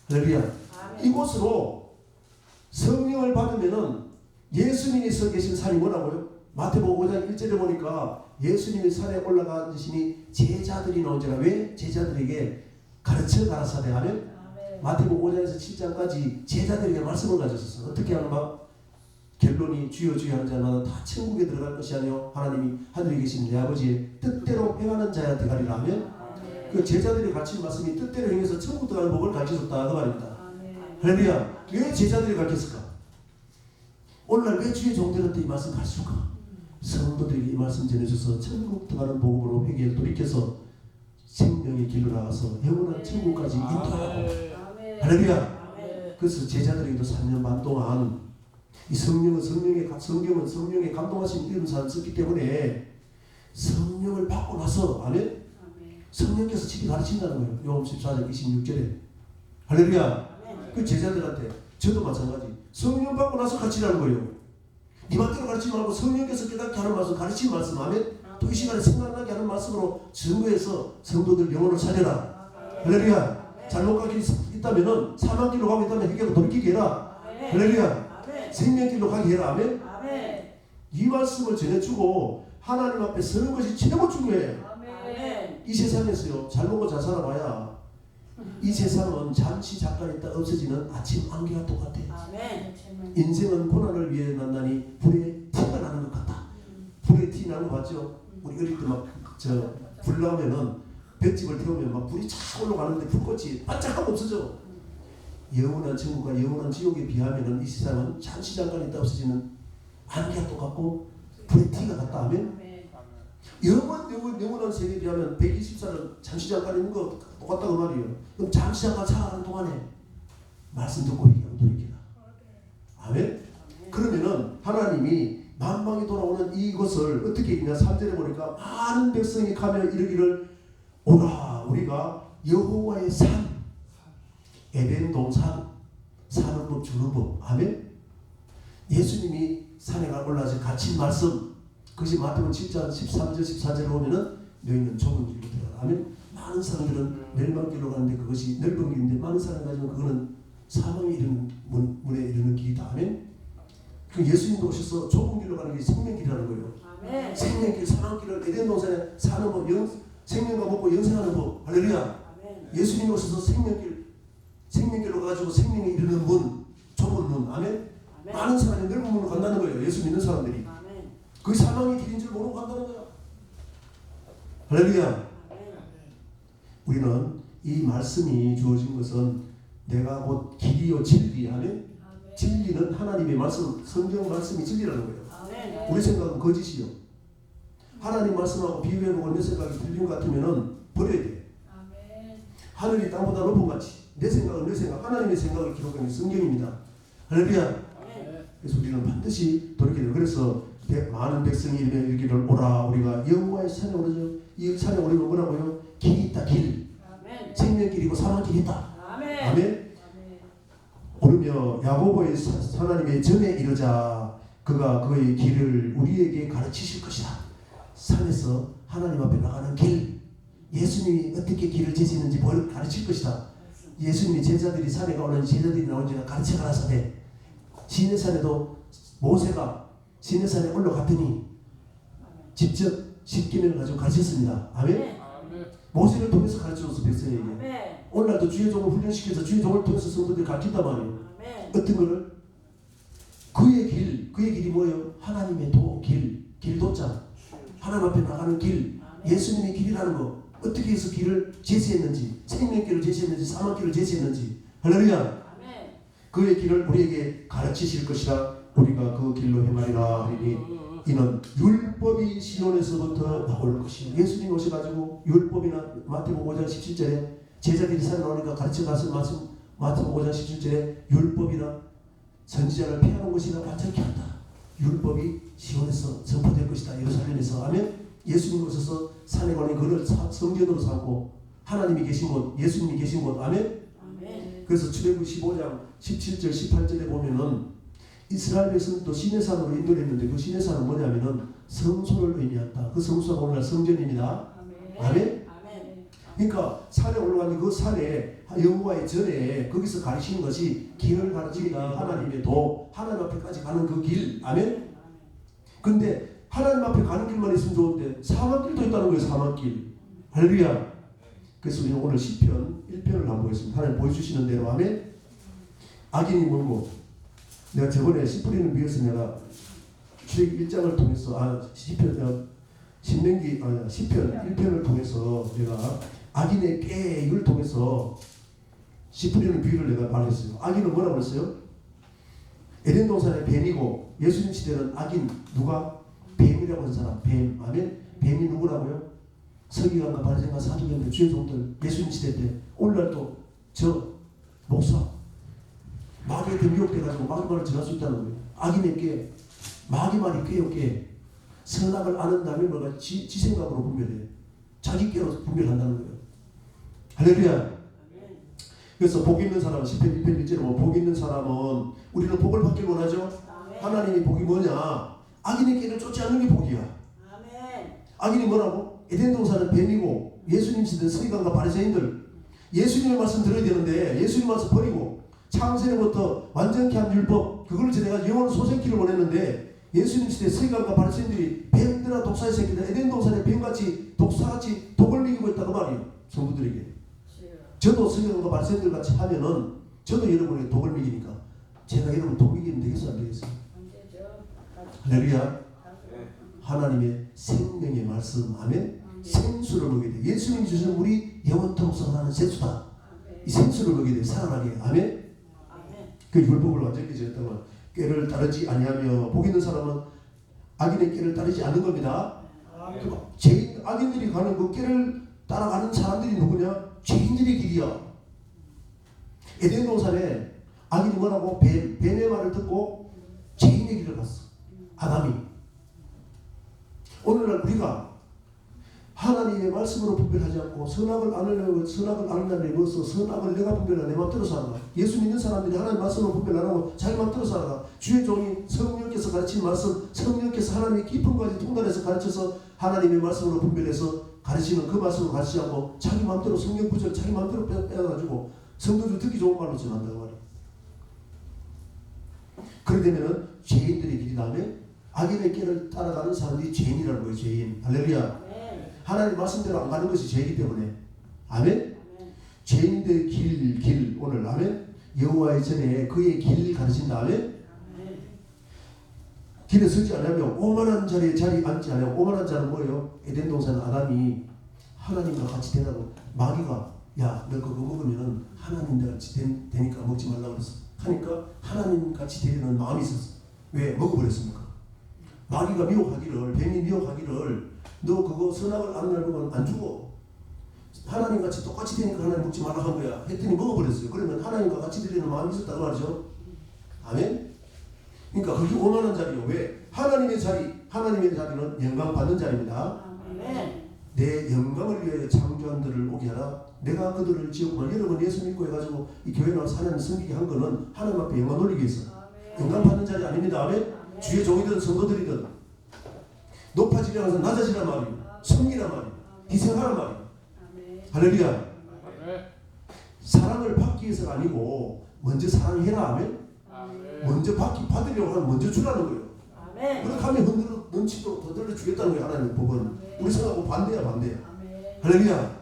할렐루야. 아멘. 이곳으로 성령을 받으면은 예수님이 서 계신 산이 뭐라고요? 마태복음 5장 1절에 보니까 예수님이 산에 올라가시니 제자들이 나온지라. 왜? 제자들에게 가르쳐 가라사대. 하면 아멘. 마태복음 5장에서 7장까지 제자들에게 말씀을 가졌었어. 어떻게 하는가? 결론이 주여 주여 하는 자는 다 천국에 들어갈 것이 아니요 하나님이 하늘에 계신 내 아버지의 뜻대로 행하는 자야 되가리라. 하면 아멘. 그 제자들이 가르친 말씀이 뜻대로 행해서 천국 들어가는 법을 가르쳐줬다 그 말입니다. 아멘. 할렐루야. 왜 제자들이 가르쳤을까? 오늘날 왜 주의 종들한테 이 말씀 가르칠까? 성도들에게 이 말씀 전해줘서 천국 들어가는 복음으로 회개를 돌이켜서 생명의 길로 나가서 영원한 천국까지 인도하고. 아멘. 할렐루야. 아멘. 그래서 제자들에게도 3년 반 동안 이 성경은 성령의 감동하신 이런 사람 썼기 때문에 성령을 받고 나서 아멘. 아멘. 성령께서 집에 가르친다는 거예요. 요한 14장 26절에. 할렐루야. 아멘. 그 제자들한테 저도 마찬가지 성령 받고 나서 가르치라는 거예요. 네 맘대로 가르치지 말고 성령께서 깨닫게 하는 말씀, 가르치는 말씀. 아멘. 또 이 시간에 생각나게 하는 말씀으로 증거해서 성도들 영혼을 살려라. 할렐루야. 잘못 가기 있다면은 사망길로 가고 있다면 회개로 돌이키게 해라. 할렐루야. 아멘. 생명길로 가게 해라. 아멘. 아멘. 이 말씀을 전해주고 하나님 앞에 서는 것이 최고 중요해. 아멘. 이 세상에서요 잘 먹고 잘 살아봐야 이 세상은 잠시 잠깐 있다 없어지는 아침 안개와 똑같아. 아멘. 인생은 고난을 위해 난다니 불에 티가 나는 것 같다. 불에 티 나는 거 봤죠? 우리 어릴 때 막 불 나오면은 볏집을 태우면 막 불이 착 올라가는데 불꽃이 반짝하고 없어져. 영원한 천국과 영원한 지옥에 비하면은 이 세상은 잠시 잠깐 있다 없어지는 안개와 똑같고 불에 티가 같다 하면 영원한 세계에 비하면 120살은 잠시 잠깐 있는 거 똑같다 그 말이에요. 그럼 잠시 잠깐 살아가는 동안에 말씀 듣고 얘기하고 돌이키라. 아멘. 그러면은 하나님이 만방에 돌아오는 이것을 어떻게 읽냐? 3절에 보니까 많은 백성이 가며 이르기를 오라 우리가 여호와의 산 에덴 동산 사는 법 주는 법. 아멘. 예수님이 산에 올라서 갇힌 말씀 그것이 마태복음 7장 13절 14절에 보면은 너희는 좁은 길로 들어가라. 아멘. 많은 사람들은 멸망길로 가는데 그것이 넓은 길인데 많은 사람 가지고 그거는 사망에 이르는 문에 이르는 길이다. 아멘. 그 예수님도 오셔서 좁은 길로 가는 게 생명길이라는 거예요. 아멘. 생명길, 사망길을 에덴 동산에 사는 법, 생명과 먹고 영생하는 법. 할렐루야. 아멘. 예수님이 오셔서 생명길로 가가지고 생명에 이르는 문, 좁은 문. 아멘. 아멘. 많은 사람이 넓은 문으로 간다는 거예요. 예수 믿는 사람들이. 아멘. 그 사망의 길인 줄 모르고 간다는 거야. 할렐루야. 아멘. 우리는 이 말씀이 주어진 것은 내가 곧 길이요 진리. 아멘. 진리는 하나님의 말씀, 성경 말씀이 진리라는 거예요. 아멘. 우리 생각은 거짓이요. 하나님 말씀하고 비교해보고 내 생각이 틀린 것 같으면은 버려야 돼. 아멘. 하늘이 땅보다 높은 같이 내 생각은 내 생각, 하나님의 생각을 기록한 게 성경입니다. 할렐루야. 아멘. 그래서 우리는 반드시 돌이켜야 돼요. 그래서 많은 백성이 이르기를 오라 우리가 여호와의 산에 오르죠. 이 산에 오르면 뭐라고요? 길이 있다. 길. 아멘. 생명길이고 사망길이 있다. 아멘. 아멘. 아멘. 오르며 야고보의 하나님의 전에 이르자 그가 그의 길을 우리에게 가르치실 것이다. 산에서 하나님 앞에 나가는 길, 예수님이 어떻게 길을 제시했는지 가르칠 것이다. 예수님이 제자들이 산에 가오는 제자들이 나온지가 가르쳐 가라사대. 시내산에도 모세가 시내산에 올라갔더니 직접 십계명을 가지고 가르쳤습니다. 아멘. 모세를 통해서 가르쳐줘서 백성에게. 아멘. 오늘날도 주의 종을 훈련시켜서 주의 종을 통해서 성도들이 가르친단 말이에요. 아멘. 어떤 거를? 그의 길이 뭐예요? 하나님의 길도자. 하나님 앞에 나가는 길, 예수님의 길이라는 거. 어떻게 해서 길을 제시했는지, 생명길을 제시했는지, 사망길을 제시했는지. 할렐루야. 아멘. 그의 길을 우리에게 가르치실 것이라 우리가 그 길로 행하리라 하리니 이는 율법이 시온에서부터 나올 것이요. 예수님이 오셔가지고 율법이나 마태복음 5장 17절에 제자들이 산에 나오니까 가르쳐 가서 말씀 마태복음 5장 17절에 율법이나 선지자를 피하는 것이나 완전케 한다. 율법이 시온에서 선포될 것이다. 예루살렘에서. 아멘. 예수님 오셔서 산에 가니 그를 성전으로 삼고 하나님이 계신 곳, 예수님이 계신 곳. 아멘. 아멘. 그래서 출애굽기 15장 17절 18절에 보면은 이스라엘 백성도 시내산으로 인도를 했는데 그 시내산은 뭐냐면은 성소를 의미한다. 그 성소가 오늘날 성전입니다. 아멘. 아멘. 아멘. 그러니까 산에 올라가는 그 산에 여호와의 전에 거기서 가르치는 것이 길을 가르치다. 하나님의 도, 하나님 앞에까지 가는 그 길. 아멘. 근데 하나님 앞에 가는 길만 있으면 좋은데 사망길도 있다는 거예요. 사망길. 할렐루야. 그래서 우리는 오늘 시편 1편을 한번 보겠습니다. 하나님 보여주시는 대로. 아멘. 악인이 뭐고, 내가 저번에 씨 뿌리는 비에서 내가 출애굽기 1장을 통해서 시편 신명기 시편 1편을 통해서 내가 악인의 깨를 통해서 씨 뿌리는 비유를 내가 말했어요. 악인은 뭐라고 했어요? 에덴 동산의 뱀이고 예수님 시대는 악인 누가? 뱀이라고 한 사람. 뱀. 아멘. 뱀이 누구라고요? 서기관과 바리새인과 사두개인들 주의 종들. 예수님 시대 때 오늘날도 저 목사 마귀한테 미혹돼가지고 마귀 말을 전할 수 있다는 거예요. 악인의 깨, 마귀 말이 깨요 깨. 선악을 아는 다음에 뭐가 지 생각으로 분별해. 자기 깨로 분별한다는 거예요. 할렐루야. 그래서 복 있는 사람은 시편 1편 1절에 뭐 복 있는 사람은 우리는 복을 받길 원하죠. 하나님이 복이 뭐냐? 악인의 깨를 쫓지 않는 게 복이야. 아멘. 악인이 뭐라고? 에덴 동산은 뱀이고 예수님 시대 서기관과 바리새인들. 예수님의 말씀 들어야 되는데 예수님 말씀 버리고 창세로부터 완전케 한 율법 그걸 내가 영원 소생키를 원했는데 예수님 시대 서기관과 바리새인들이 뱀들아 독사의 새끼들 에덴 동산에 뱀같이 독사같이 독을 먹이고 있다 그 말이에요. 성도들에게. 저도 서기관과 바리새인들 같이 하면은 저도 여러분에게 독을 먹이니까 제가 여러분 독 먹이면 되겠어 안 되겠어요? 할렐루야. 하나님의 생명의 말씀. 아멘. 생수를 먹게 돼. 예수님이 주신 우리 영원토록 살아나는 생수다. 이 생수를 먹게 돼. 살아나게. 아멘. 그 율법을 완전히 지었다면 꾀를 따르지 아니하며 복 있는 사람은 악인의 꾀를 따르지 않는 겁니다. 죄인 악인들이 가는 그 꾀를 따라가는 사람들이 누구냐? 죄인들의 길이야. 에덴 동산에 악인이 뭐라고? 뱀의 말을 듣고 죄인의 길을 갔어. 아담이. 오늘날 우리가 하나님의 말씀으로 분별하지 않고 선악을 안으려고 선악을 안다는 것서 선악을 내가 분별하라 내 맘대로 살아가. 예수 믿는 사람들이 하나님 말씀으로 분별 안 하고 자기 맘대로 살아가. 주의 종이 성령께서 가르친 말씀, 성령께서 하나님의 깊은 것까지 통달해서 가르쳐서 하나님의 말씀으로 분별해서 가르치는 그 말씀을 가르치지 않고 자기 맘대로 성령 구절 자기 맘대로 빼가지고 성도들 듣기 좋은 말로 전한다고 말이야. 그렇게 되면은 죄인들의 길이 다음에 악인의 길을 따라가는 사람들이 죄인이라는 거예요. 죄인. 할렐루야. 하나님 말씀대로 안 가는 것이 죄이기 때문에. 아멘. 죄인들의 길 오늘 아멘. 여호와의 전에 그의 길 가르친다. 아멘. 길에 서지 않으면 오만한 자리에 자리 앉지 않으면 오만한 자는 뭐예요? 에덴 동산 아담이 하나님과 같이 되라고 마귀가 야 너 그거 먹으면 하나님과 같이 되니까 먹지 말라고 그랬어. 하니까 하나님 같이 되려는 마음이 있었어. 왜? 먹어버렸습니까? 마귀가 미혹하기를 뱀이 미혹하기를 너 그거 선악을 안 알면 안 죽어. 하나님 같이 똑같이 되니까 하나님 먹지 말라 한 거야. 했더니 먹어버렸어요. 그러면 하나님과 같이 되려는 마음이 있었다고 말이죠. 아멘. 그러니까 그게 오만한 자리요. 왜? 하나님의 자리는 영광 받는 자리입니다. 아멘. 내 영광을 위하여 창조한 들을 오게 하라. 내가 그들을 지었구나. 여러분 예수 믿고 해가지고 이 교회 나와서 하나님 섬기게 한 거는 하나님 앞에 영광 돌리기 위해서. 영광 받는 자리 아닙니다. 아멘. 주의 종이든 성도들이든 높아지려고 해서 낮아지란 말이에요. 섬기란 말이에요. 희생하란 말이에요. 할렐루야. 사랑을 받기 위해서가 아니고 먼저 사랑해라. 아멘. 먼저 받으려고 하면 먼저 주라는 거예요. 그렇게 하면 흔들어 넘치도록 더 들려주겠다는 거예요. 하나님 복은. 우리 생각하고 반대야 반대. 할렐루야.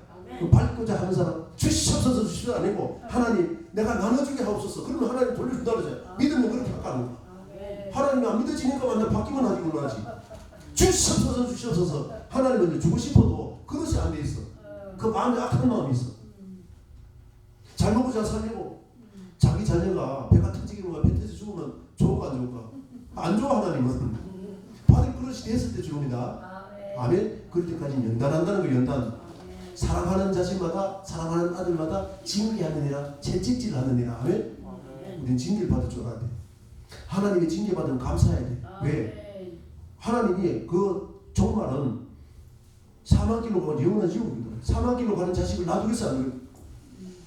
받고자 하는 사람 주시옵소서 주시옵소서 아니고 하나님 내가 나눠주게 하옵소서. 그러면 하나님 돌려준다 그러잖아요. 믿으면 그렇게 할까는 거예요. 하나님이 안 믿어지니까 만나 받기만 하기만 하지. 주시옵소서 주시옵소서. 하나님은 이제 주고 싶어도 그것이 안 돼 있어. 그 마음에 악한 마음이 있어. 잘 먹고 잘 살려고 자기 자녀가 배가 터지게 먹어 배 터져 죽으면 좋을까 안 좋을까? 안 좋아. 하나님은 받을 그릇이 됐을 때 주옵니다. 아멘. 그럴 때까지 연단한다는 거. 연단. 사랑하는 자식마다 사랑하는 아들마다 징계하느니라 채찍질을 하느니라. 아멘. 우리는 징계를 받을 줄 알아야 돼. 하나님의 징계받으면 감사해야 돼. 왜? 하나님이 그 종말은 사망길로 가고 영원한 지옥이거든. 사망길로 가는 자식을 놔두겠어 안 그래?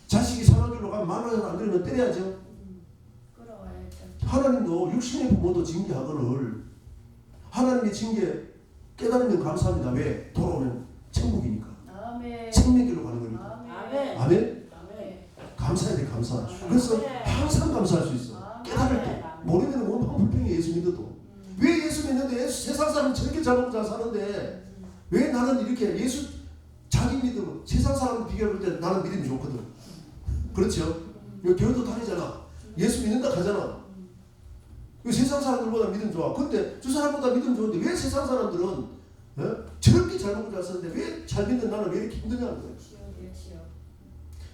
자식이 사망길로 가면 말로 안 들으면 때려야죠. 끌어와야죠. 하나님도 육신의 부모도 징계하거늘 하나님의 징계 깨달으면 감사합니다. 왜? 돌아오면 천국이니까. 아멘. 생명길로 가는 거니까. 아멘. 아멘? 아멘. 감사해야 돼. 감사. 그래서 항상 감사할 수 있어. 깨달을 때. 모르면 원망 불평이 예수 믿어도. 왜 예수 믿는데 세상 사람은 저렇게 잘 먹고 잘 사는데 왜 나는 이렇게 예수 자기 믿음 세상 사람 비교할 때 나는 믿음이 좋거든. 그렇죠? 교회도 다니잖아. 예수 믿는다 하잖아. 세상 사람들보다 믿음 좋아. 근데 저 사람보다 믿음 좋은데 왜 세상 사람들은 저렇게 잘 먹고 잘 사는데 왜 잘 믿는 나는 왜 이렇게 힘드냐는 거예요.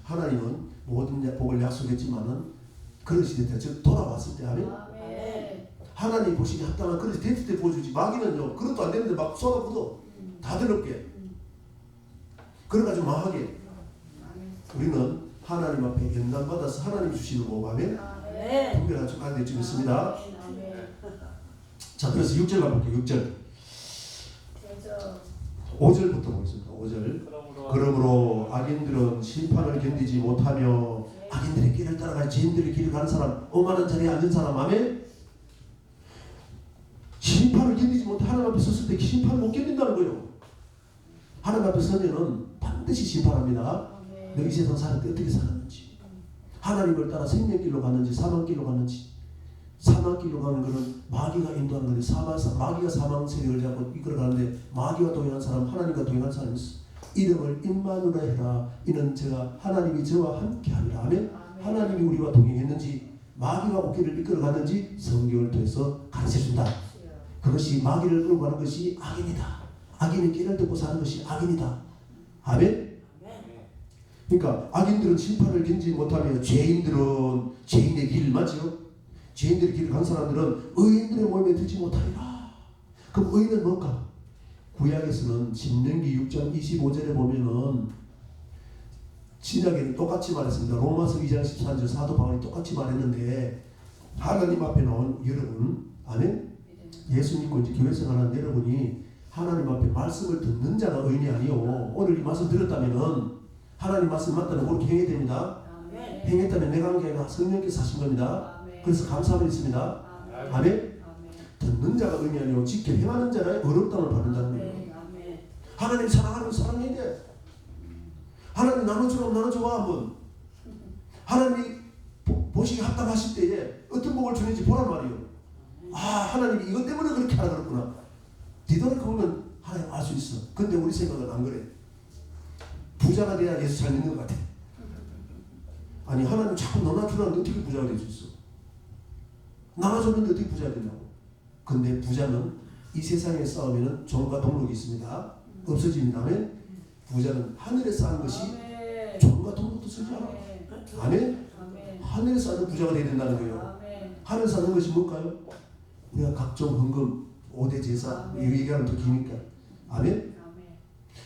하나님은 모든 복을 약속했지만은 그런 시대 때 즉 돌아왔을 때 하면 하나님 보시기에 합당한 그릇이 됐을 때 보여주지. 마귀는요 그것도 안 되는데 막 쏟아부어 다들 없게 그래가지고 망하게. 우리는 하나님 앞에 연단받아서 하나님 주시는 복 하면 분별한 척하는 데쯤 있습니다. 자 그래서 6절 가볼게요. 6절 5절부터 보겠습니다. 5절 그러므로 악인들은 심판을 견디지 못하며 악인들의 길을 따라가 죄인들의 길을 가는 사람 오만한 자리에 앉은 사람 아멘. 심판을 견디지 못해 하나님 앞에 섰을 때 심판을 못 견딘다는 거예요. 하나님 앞에 서면은 반드시 심판합니다. 너희 세상 살 때 어떻게 살았는지 하나님을 따라 생명길로 갔는지 사망길로 갔는지 사망길로 가는 것은 마귀가 인도하는 건데 마귀가 사망 세력을 잡고 이끌어가는데 마귀와 동행한 사람 하나님과 동행한 사람이 있어. 이름을 임마누라 해라. 이는 제가 하나님이 저와 함께하리라. 아멘. 하나님이 우리와 동행했는지 마귀가 오기를 이끌어갔는지 성경을 통해서 가르쳐준다. 그것이 마귀를 끌고 가는 것이 악입니다. 악인의 길을 듣고 사는 것이 악입니다. 아멘. 그러니까 악인들은 심판을 견디지 못하며 죄인들은 죄인의 길 맞죠? 죄인들의 길을 간 사람들은 의인들의 모임에 들지 못하리라. 그럼 의인은 뭘까? 구약에서는 신명기 6장 25절에 보면은 신약에는 똑같이 말했습니다. 로마서 2장 14절 사도 바울이 똑같이 말했는데 하나님 앞에 나온 여러분 아멘? 예수 믿고 이제 교회 생활하는 여러분이 하나님 앞에 말씀을 듣는 자가 의인이 아니요. 오늘 이 말씀 들었다면은 하나님 말씀 맞다면 그렇게 행해야 됩니다. 행했다면 내가 한 게 아니라 성령께서 하신 겁니다. 그래서 감사함이 있습니다. 아멘? 듣는 자가 의인이 아니요 직접 행하는 자라야 어렵다을 받는다는 거예요. 하나님 사랑하는 사랑해야 돼. 하나님 나눠주라면 나눠줘봐 한번. 하나님이 보시기 합당하실 때에 어떤 복을 주는지 보란 말이에요. 아 하나님이 이것 때문에 그렇게 하라 그랬구나. 뒤돌아보면 하나님 알 수 있어. 근데 우리 생각은 안 그래. 부자가 돼야 예수 잘 믿는 것 같아. 아니 하나님 자꾸 나눠주라는데 어떻게 부자가 될 수 있어. 나눠줬는데 어떻게 부자가 되냐고. 근데 부자는 이 세상에 싸우면 종과 동록이 있습니다. 없어집니다. 아멘. 부자는 하늘에 쌓은 것이 종과 동록도 쓰지 않아. 아멘. 하늘에 쌓는 부자가 되어야 된다는 거예요. 하늘에 쌓는 것이 뭘까요? 우리가 각종 헌금 5대 제사 이 얘기하면 더 기니까 아멘.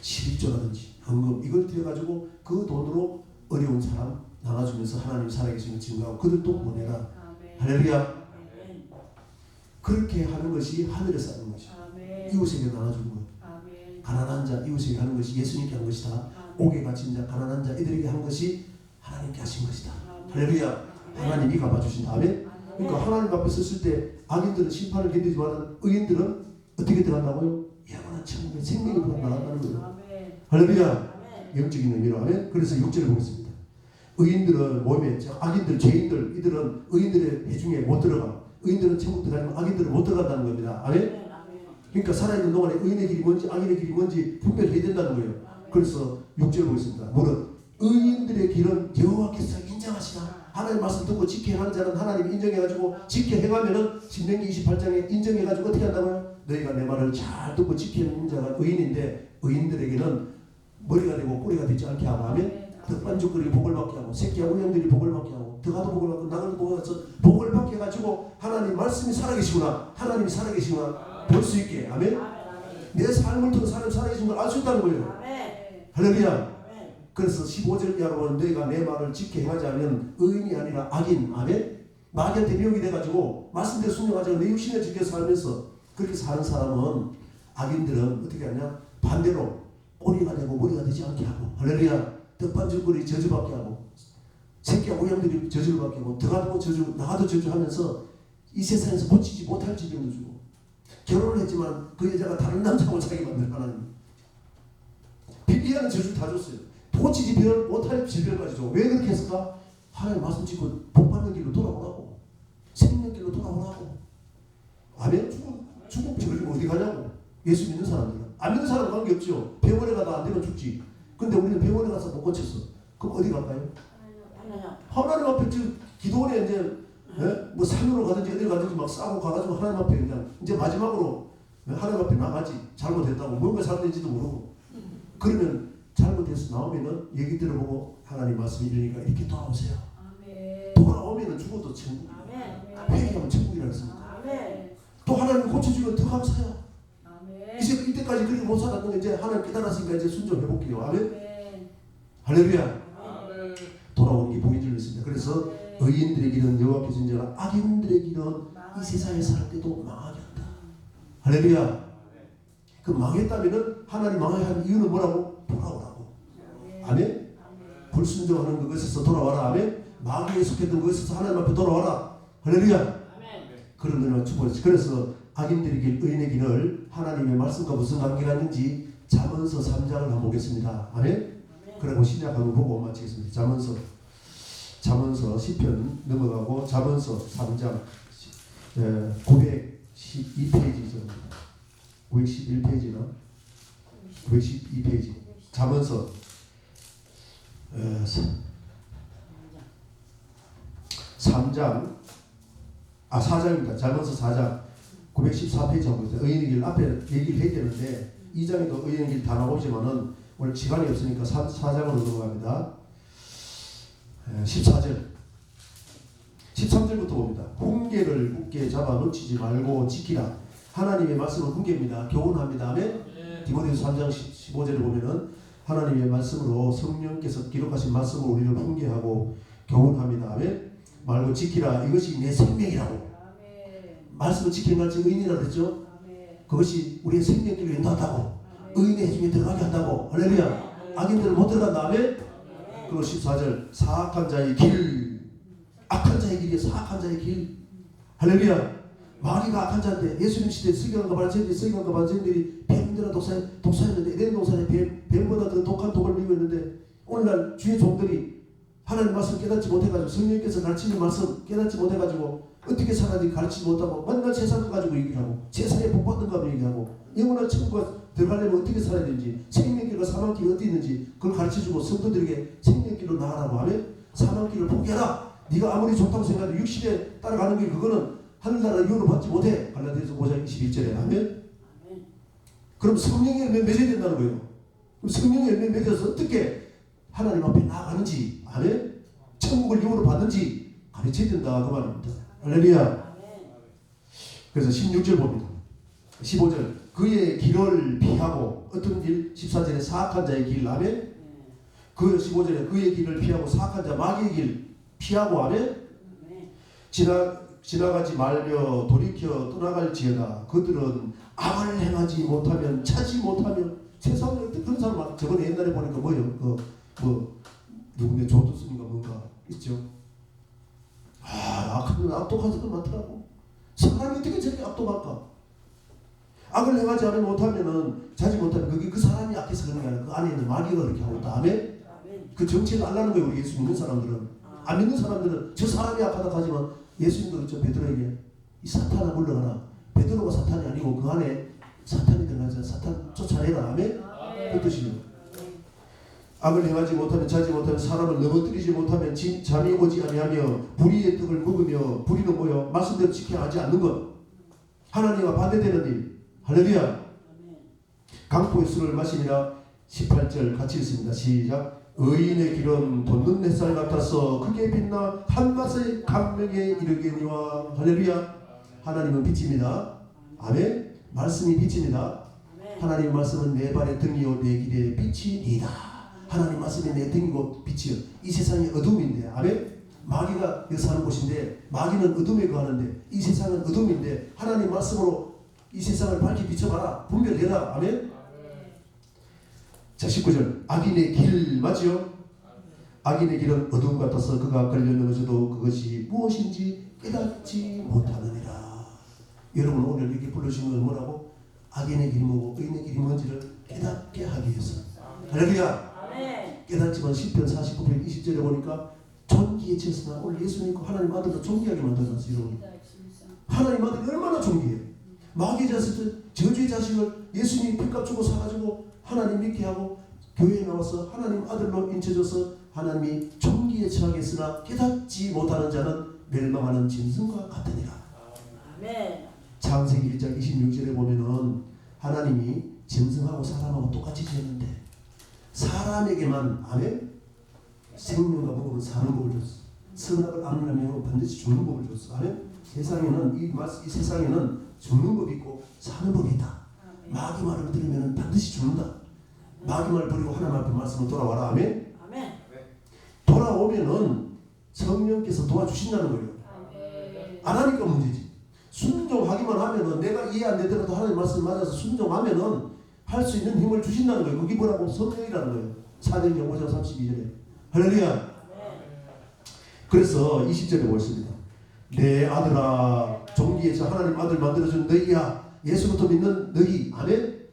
11조라든지 헌금 이걸 들여가지고 그 돈으로 어려운 사람 나눠주면서 하나님 살아계심을 증거하고 그들도 보내라. 할렐루야. 그렇게 하는 것이 하늘에 쌓는 것이죠. 이웃에게 나눠주는 것. 가난한 자 이웃에게 하는 것이 예수님께 한 것이다. 옥에 갇힌 자 가난한 자 이들에게 한 것이 하나님께 하신 것이다. 할렐루야. 하나님이 갚아주신다. 아멘. 그러니까 하나님 앞에 섰을 때 악인들은 심판을 견디지만 의인들은 어떻게 들어간다고요? 영원한 천국의 생명이 나간다는 거예요. 할렐루야. 영적인 의미로 하면 그래서 6절을 보겠습니다. 의인들은 모임에 악인들 죄인들 이들은 의인들의 회중에 못 들어가. 의인들은 천국 들어가지만 악인들은 못 들어간다는 겁니다. 아멘. 그러니까 살아있는 동안에 의인의 길이 뭔지 악인의 길이 뭔지 분별해야 된다는 거예요. 그래서 6절 보겠습니다. 뭐는 의인들의 길은 여호와께서 인정하시나. 하나님 말씀 듣고 지켜 행하는 자는 하나님이 인정해가지고 지켜 행하면은 신명기 28장에 인정해가지고 어떻게 한다고요? 너희가 내 말을 잘 듣고 지켜 행하는 자가 의인인데 의인들에게는 머리가 되고 꼬리가 되지 않게 하고 하면 덕반죽거리 복을 받게 하고 새끼하고 우양들이 복을 받게 하고 더가도 복을 받고 나가도 복을 받아서 복을 받게 해가지고 하나님 말씀이 살아계시구나 하나님이 살아계시구나 볼 수 있게 아멘. 내 삶을 통해 하나님 살아계신 걸 알 수 있다는 거예요. 할렐루야. 그래서 15절 이하로 보면 너희가 내 말을 지켜 행하지 않으면 의인이 아니라 악인 아멘. 마귀한테 미혹이 돼가지고 말씀대로 순종하지 않고 내 육신에 지켜 살면서 그렇게 사는 사람은 악인들은 어떻게 하냐 반대로 꼬리가 되고 머리가 되지 않게 하고 할렐루야 떡반죽거리 저주받게 하고 새끼하고 양들이 저주를 받게 하고 들어가도 저주 나가도 저주하면서 이 세상에서 고치지 못할 질병도 주고 결혼을 했지만 그 여자가 다른 남자하고 자기 만들 하나님 비비하는 저주 다 줬어요. 고치지 못할 질병까지 줘. 왜 그렇게 했을까? 하나님 말씀 짓고 복받는 길로 돌아오라고 생명길로 돌아오라고. 아멘. 죽음 저리고 어디 가냐고. 예수 믿는 사람들은 안 믿는 사람은 관계없죠. 병원에 가도 안 되면 죽지. 근데 우리는 병원에 가서 못 고쳤어. 그럼 어디 갈까요? 하나님 앞에 지금 기도원에 이제 뭐 산으로 가든지 어디 가든지 막 싸고 가가지고 하나님 앞에 그냥 이제 마지막으로 하나님 앞에 나가지. 잘못했다고 뭔가 잘못했는지도 모르고 그러면 잘못해서 나오면은 얘기 들어보고 하나님 말씀이 이러니까 이렇게 돌아오세요. 아멘. 돌아오면은 죽어도 천국. 아멘. 회개하면 천국이라 했습니다. 아멘. 또 하나님이 고쳐주면 더 감사해요. 아멘. 이제 이때까지 그렇게 못 살았는데 이제 하나님 깨달았으니까 이제 순종해 볼게요. 아멘. 아멘. 할렐루야. 아멘. 돌아오는 게 복인 줄 믿습니다. 그래서 의인들의 길은 여호와께서 인정하라. 악인들의 길은 이 세상에 살 때도 망하게 한다. 할렐루야. 그 망했다면은 하나님 망하게 한 이유는 뭐라고? 돌아오라고. 아멘. 불순종하는 그것에서 돌아와라. 아멘. 마귀에 속했던 그것에서 하나님 앞에 돌아와라. 할렐루야. 그런 은혜와 축복을. 그래서 악인들의 길, 의인의 길을 하나님의 말씀과 무슨 관계가 있는지 잠언서 3장을 한번 보겠습니다. 아멘. 그리고 신약 한번 보고 마치겠습니다. 잠언서 시편 넘어가고 잠언서 3장 912페이지입니다. 911페이지나 912페이지 잠언서 4장입니다. 잠언서 4장 914페이지 한번 보세요. 의인의 길 앞에 얘기를 해야 되는데 2장에도 의인의 길 다 나오지만은 오늘 시간이 없으니까 4장으로 넘어갑니다. 14절 13절부터 봅니다. 훈계를 굳게 잡아 놓치지 말고 지키라. 하나님의 말씀은 훈계입니다. 교훈합니다. 아멘. 디모데후서 3장 15절을 보면은 하나님의 말씀으로 성령께서 기록하신 말씀으로 우리를 훈계하고 교훈합니다. 아멘. 말고 지키라. 이것이 내 생명이라고. 말씀을 지키는 것이 의인이라고 그랬죠. 그것이 우리의 생명길을 인도한다고. 의인의 해중에 들어가게 한다고. 할렐루야. 악인들은 못 들어간다. 아멘. 그리고 14절 사악한 자의 길, 악한 자의 길이에요. 사악한 자의 길. 할렐루야. 마귀가 악한 자인데 예수님 시대에 서기관과 바리새인들이 뱀들아 독사했는데 에덴 동산에 뱀보다 더 독한 독을 밀고 있는데 오늘날 주의 종들이 하나님 말씀 깨닫지 못해가지고 성령께서 가르치는 말씀 깨닫지 못해가지고 어떻게 살아야지 가르치지 못하고 맨날 세상 거 가지고 얘기하고 세상에 복받는 거 얘기하고 영원한 천국에 들어가려면 어떻게 살아야 되는지 생명길과 사망길이 어디 있는지 그걸 가르쳐주고 성도들에게 생명길로 나가라고 하면 사망길을 포기하라. 네가 아무리 좋다고 생각해도 육신에 따라가는 길 그거는 하늘나라 유언을 받지 못해. 갈라디아서 5장 21절에 하면 그럼 성령의 열매 맺어야 된다는 거예요. 그럼 성령의 열매 맺어서 어떻게 하나님 앞에 나아가는지 아멘. 천국을 유언을 받는지 가르쳐야 된다 그 말입니다. 할렐루야. 그래서 16절 봅니다. 15절 그의 길을 피하고 어떤 길? 14절에 사악한 자의 길 아멘. 그 15절에 그의 길을 피하고 사악한 자 마귀의 길 피하고 아멘. 지나가지 말며 돌이켜 떠나갈지어다. 그들은 악을 행하지 못하면 찾지 못하면 세상에 그런 사람 많아. 저번에 옛날에 보니까 뭐요? 누군데 조두순인가 뭔가 있죠. 악독한 사람 많더라고. 사람이 어떻게 저렇게 악독할까? 악을 행하지 않으면 못하면은 찾지 못하면 그게 그 사람이 악해서 그런 게 아니라 그 안에 있는 마귀가 그렇게 하고 있다. 아멘. 그 정체를 알라는 거예요. 우리 예수 믿는 사람들은. 안 믿는 사람들은 저 사람이 악하다 하지만 예수님도 그렇죠. 베드로에게 이 사탄아 물러가라. 베드로가 사탄이 아니고 그 안에 사탄이 들어가서 사탄 쫓아내라. 아멘. 그 뜻이요. 악을 행하지 못하면 자지 못하면 사람을 넘어뜨리지 못하면 잠이 오지 아니하며 불의의 떡을 먹으며 불의는 뭐요? 말씀대로 지켜야 하지 않는 것. 하나님과 반대되는 일. 할렐루야. 강포의 술을 마시니라. 18절 같이 읽습니다. 시작. 의인의 길은 돋는 햇살 같아서 크게 빛나 한낮의 감명에 이르게니와. 할렐루야. 하나님은 빛입니다. 아멘. 말씀이 빛입니다. 하나님의 말씀은 내 발의 등이요 내 길의 빛이니이다. 하나님 말씀이 내 등이고 빛이요 이 세상이 어둠인데 아멘. 마귀가 여기 사는 곳인데 마귀는 어둠에 거하는데 이 세상은 어둠인데 하나님 말씀으로 이 세상을 밝히 비춰봐라. 분별해라. 아멘. 자 19절 악인의 길 맞지요? 악인의 길은 어두움 같아서 그가 걸려 넘어져도 그것이 무엇인지 깨닫지 못하느니라. 여러분 오늘 이렇게 불러주신 건 뭐라고? 악인의 길이 뭐고 의인의 길이 뭔지를 깨닫게 하기 위해서. 할렐루야. 아멘. 깨닫지만 시편 49편 20절에 보니까 존귀에 채었으나 오늘 예수 믿고 하나님 아들도 존귀하게 만들어놨어요. 여러분 하나님 아들이 얼마나 존귀해요. 마귀의 자식들 저주의 자식을 예수님이 핏값 주고 사가지고 하나님 믿게 하고 교회에 나와서 하나님 아들로 인쳐져서 하나님이 존귀에 처하게 했으나 깨닫지 못하는 자는 멸망하는 짐승과 같으니라. 아멘. 창세기 1장 26절에 보면은 하나님이 짐승하고 사람하고 똑같이 지었는데 사람에게만 아멘 생명과 복음을 사는 법을 줬어. 선악을 아는 하면 반드시 죽는 법을 줬어. 아멘. 세상에는 이 세상에는 죽는 법이 있고 사는 법이 있다. 마귀 말을 들으면 반드시 죽는다. 마귀 말을 버리고 하나님 앞에 말씀을 돌아와라. 아멘. 아멘. 돌아오면은 성령께서 도와주신다는 거예요. 아멘. 안 하니까 문제지. 순종하기만 하면은 내가 이해 안 되더라도 하나님 말씀 맞아서 순종하면은 할 수 있는 힘을 주신다는 거예요. 그게 뭐라고? 성령이라는 거예요. 사도행전 5장 32절에. 할렐루야. 그래서 20절에 보겠습니다. 내 아들아 종기에서 하나님 아들 만들어준 너희야 예수부터 믿는 너희 아멘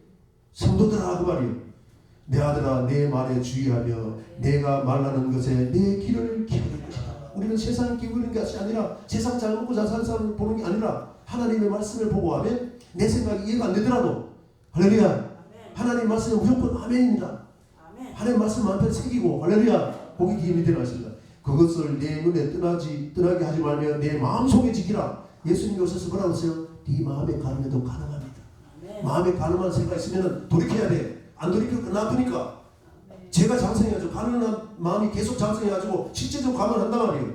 성도들아 그 말이요. 내 아들아 내 말에 주의하며 내가 말하는 것에 내 귀를 기울일 것이다. 우리는 세상에 기울이는 것이 아니라 세상 잘 먹고 잘 사는 사람을 보는 게 아니라 하나님의 말씀을 보고 하면 내 생각이 이해가 안 되더라도 할렐루야 하나님 말씀은 무조건 아멘입니다. 하나님 말씀 마음에 새기고 할렐루야 거기 힘이 되어가십니다. 그것을 내 눈에 떠나게 하지 말며 내 마음속에 지키라. 예수님이 오셔서 뭐라고 하세요? 네 마음에 가늠해도 가능합니다. 마음에 가늠한 생각이 있으면 돌이켜야 돼. 안 돌이키면 놔두니까 제가 장성해가지고 가늠한 마음이 계속 장성해가지고 실제적으로 가면한단 말이에요.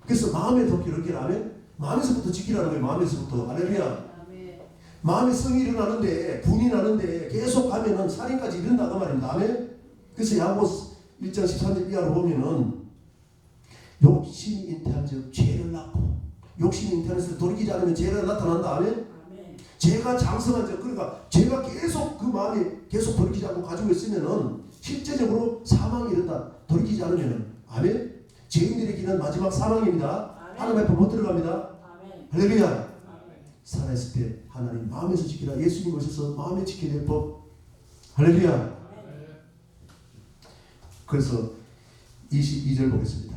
그래서 마음에 더 기르게 하면 마음에서부터 지키라는 거예요. 마음에서부터. 할렐루야. 마음에 성이 일어나는데 분이 나는데 계속 가면은 살인까지 이른다 그 말입니다. 아멘. 그래서 야고보서 1장 13절 이하로 보면은 욕심이 잉태한 즉 죄를 낳고 욕심이 잉태해서 돌이키지 않으면 죄가 나타난다. 아멘. 죄가 장성한 즉 그러니까 죄가 계속 그 마음에 계속 돌이키지 않고 가지고 있으면은 실제적으로 사망이 이른다. 돌이키지 않으면은 아멘. 죄인들의 길은 마지막 사망입니다. 하나님 앞에 못 들어갑니다. 할렐루야. 살아있을 때 하나님 마음에서 지키라. 예수님 오셔서 마음에 지켜야 될 법. 할렐루야. 그래서 22절 보겠습니다.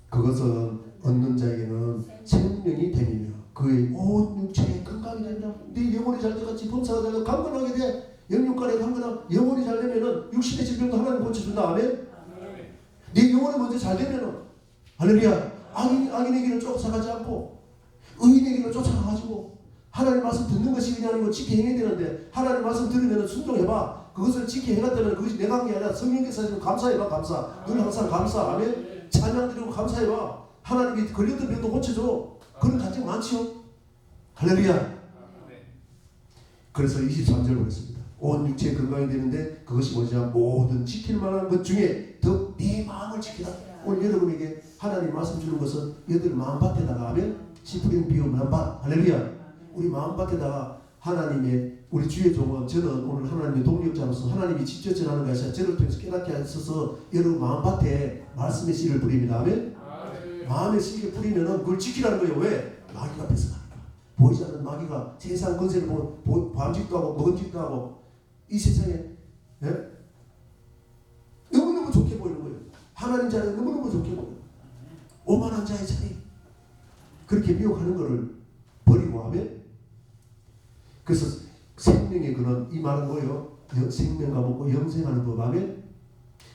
그것은 얻는 자에게는 생명이 됨이며 그의 온 육체의 건강이 된다. 네 영혼이 잘 때같이 범사가 되고 강건하게 돼. 영육간에 강건하고 영혼이 잘 되면은 육신의 질병도 하나님 고쳐준다. 아멘. 네 영혼이 먼저 잘 되면은 할렐루야. 악인의 길을 쫓아가지 않고 의인의 길을 쫓아가가지고 하나님 말씀 듣는 것이 그냥 아니고 지켜 행해야 되는데 하나님 말씀 들으면 순종해봐. 그것을 지켜 행했다면 그것이 내가 한 게 아니라 성령께서 하시면 감사해봐. 감사. 늘 항상 감사. 아멘. 찬양 드리고 감사해봐. 하나님이 걸렸던 병도 고쳐줘. 그런 간증 많지요. 할렐루야. 그래서 23절 보겠습니다. 온 육체의 건강이 되는데 그것이 뭐냐 모든 지킬 만한 것 중에 더 네 마음을 지키라. 오늘 여러분에게 하나님 말씀 주는 것은 여러분 마음밭에다가 하면 시프린 비움 마음밭. 할렐루야. 우리 마음밭에다가 하나님의 우리 주의 종은 저는 오늘 하나님의 동력자로서 하나님이 직접 전하는 것이 아니라 저를 통해서 깨닫게 하셔서 여러분 마음밭에 말씀의 씨를 뿌립니다. 아멘. 마음의 씨를 뿌리면은 그걸 지키라는 거예요. 왜? 마귀가 뺏어가니까. 보이지 않는 마귀가 세상 권세를 보고 밤짓도 하고 먹은짓도 하고 이 세상에 예? 너무너무 좋게 보이는 거예요. 하나님 자리에 너무너무 좋게 보여요. 오만한 자의 자리 그렇게 미혹하는 것을 버리고 하면 그래서 생명의 근원 이 말은 뭐예요? 생명과 먹고 영생하는 법 하면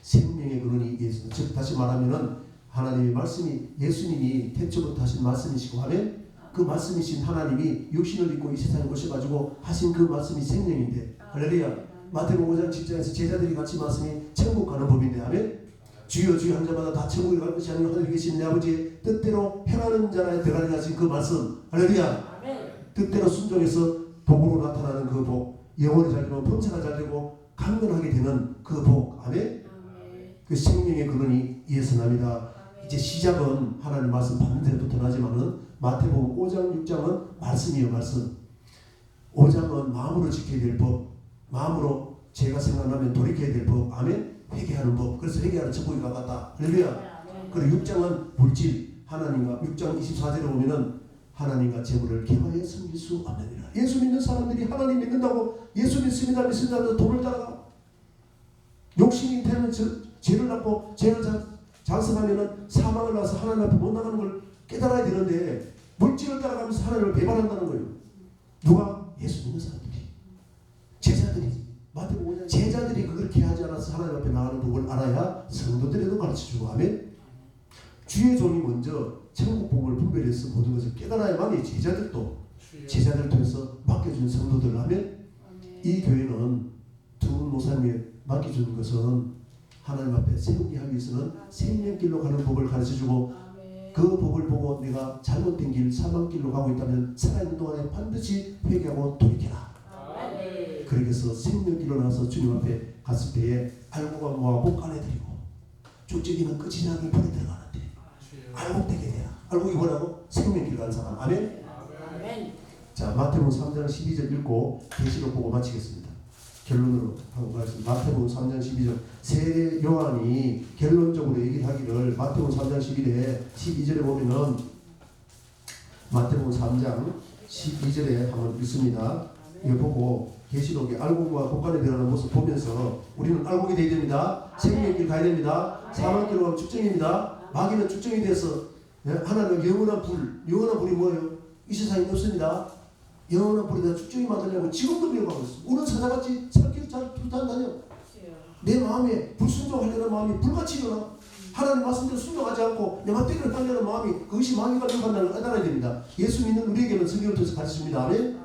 생명의 근원이 예수. 즉 다시 말하면은 하나님의 말씀이 예수님이 태초부터 하신 말씀이시고 하면 그 말씀이신 하나님이 육신을 입고 이 세상에 오셔가지고 하신 그 말씀이 생명인데 할렐루야. 마태복음 5장 10장에서 제자들이 같이 말씀이 천국 가는 법인데 하면 주여 주여 한 자마다 다 천국에 갈 것이 아니라 하늘에 계신 내 아버지의 뜻대로 행하는 자라에 들어가게 하신 그 말씀 할렐루야. 뜻대로 순종해서 복으로 나타나는 그 복 영혼이 잘 되면 범사가 잘 되고 강건하게 되는 그 복 아멘. 그 생명의 근원이 예수납니다. 이제 시작은 하나님 말씀 받는 데부터 나지만은 마태복음 5장 6장은 말씀이에요. 말씀 5장은 마음으로 지켜야 될 법 마음으로 죄가 생각나면 돌이켜야 될 법. 아멘. 회개하는 법. 그래서 회개하는 천국에 가깝다. 할렐루야. 그리고 6장은 물질. 하나님과 6장 24절에 보면은 하나님과 재물을 기하여 섬길 수 없느니라. 예수 믿는 사람들이 하나님 믿는다고 예수 믿습니다 믿습니다 돈을 따라가 욕심이 되는 죄를 낳고 죄를 장성하면은 사망을 나서 하나님 앞에 못 나가는 걸 깨달아야 되는데 물질을 따라가면서 하나님을 배반한다는 거예요. 누가? 예수 믿는 사람들이, 제자들이. 마태복음 5장 제자들이 그렇게 하지 않아서 하나님 앞에 나가는 법을 알아야 성도들에도 가르쳐주고. 아멘. 주의 종이 먼저 천국 복음을 분별해서 모든 것을 깨달아야만이 제자들 통해서 맡겨준 성도들. 아멘. 이 교회는 두 목사님이 맡겨준 것은 하나님 앞에 세우게 하기 위해서는 생명길로 가는 법을 가르쳐주고, 그 법을 보고 내가 잘못된 길, 사망길로 가고 있다면 살아있는 동안에 반드시 회개하고 돌이켜라. 그렇게 해서 생명길로 나서 주님 앞에 갔을 때에 알고가 모아고 까내드리고, 쭉지기는 끝이 나기 불에 들어가는데 알곡되게 돼야. 알곡이 뭐라고? 생명길 가는 사람. 아멘. 자, 마태복음 3장 12절 읽고 계시록 보고 마치겠습니다. 결론으로 하고 가겠습니다. 마태복음 3장 12절. 세 요한이 결론적으로 얘기를 하기를 마태복음 3장 12절에 보면은 마태복음 3장 12절에 한번 읽습니다. 이거 보고 계시록에 알곡과 곡간에 들어가는 모습 보면서 우리는 알곡이 되어야 됩니다. 생명길 가야 됩니다. 사망길로 가면 축정입니다. 마귀는 축정이 돼서 하나님은 영원한 불이 뭐예요? 이 세상에 없습니다. 영원한 불에다 축정이 만들려고 지금도 배워가고 있어. 우리는 사자같이 살길 잘 불타다녀. 내 마음에 불순종하려는 마음이 불같이 일어나. 하나님 말씀대로 순종하지 않고 내 맘대로 하려는 마음이, 그것이 마귀가 된다는 걸 알아야 됩니다. 예수 믿는 우리에게는 성경을 통해서 가르쳐줍니다. 아멘.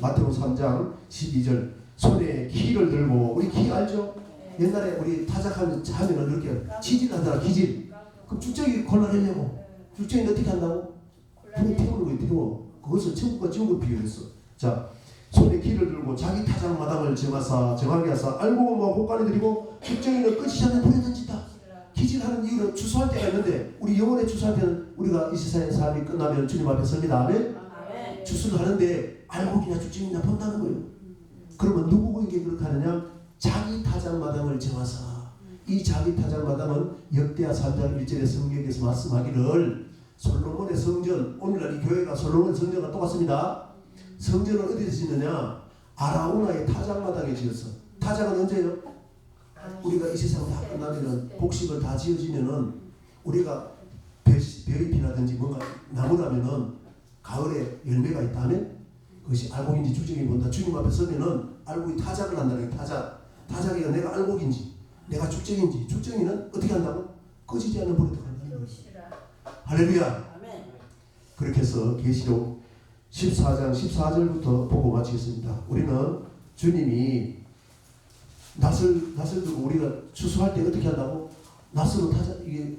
마태복음 3장 12절. 손에 기를 들고, 우리 기 알죠? 옛날에 우리 타작하면은 이렇게 치질하더라. 기질. 그럼 축정이 곤란하려고. 축정이 어떻게 한다고? 불에 태우는 거예요. 태워. 그것을 천국과 지옥을 비교했어. 자, 손에 기를 들고 자기 타작 마당을 정하게 하사 알곡과 곡간에 들이고 축정이는 끝이 않는 불에 던진다. 기질하는 이유는 추수할 때가 있는데, 우리 영혼에 추수할 때는 우리가 이 세상의 삶이 끝나면 주님 앞에 섭니다. 아멘. 추수를 하는데 알곡이냐 축정이냐 본다는 거예요. 그러면 누구에게 그렇게 하느냐? 자기 타작 마당을 정하사. 이 자기 타작 마당은 역대하 3장 1절의 성경에서 말씀하기를 솔로몬의 성전, 오늘날 이 교회가 솔로몬 성전과 똑같습니다. 성전을 어디서 짓느냐? 아라우나의 타작 마당에 지었어. 타작은 언제요? 우리가 이 세상 다 끝나면은 곡식을 다 지어지면은 우리가 벼잎이라든지 뭔가 나무라면은 가을에 열매가 있다면 그것이 알곡인지 축정인지 본다. 주님 앞에 서면은 알곡이 타작을 한다는 게 타작이가 내가 알곡인지 내가 축정인지. 축정이는 어떻게 한다고? 꺼지지 않는 불에 들어간다는 거예요. 할렐루야. 그렇게 해서 계시록 14장 14절부터 보고 마치겠습니다. 우리는 주님이 낫을 두고 우리가 추수할 때 어떻게 한다고? 낫으로 이게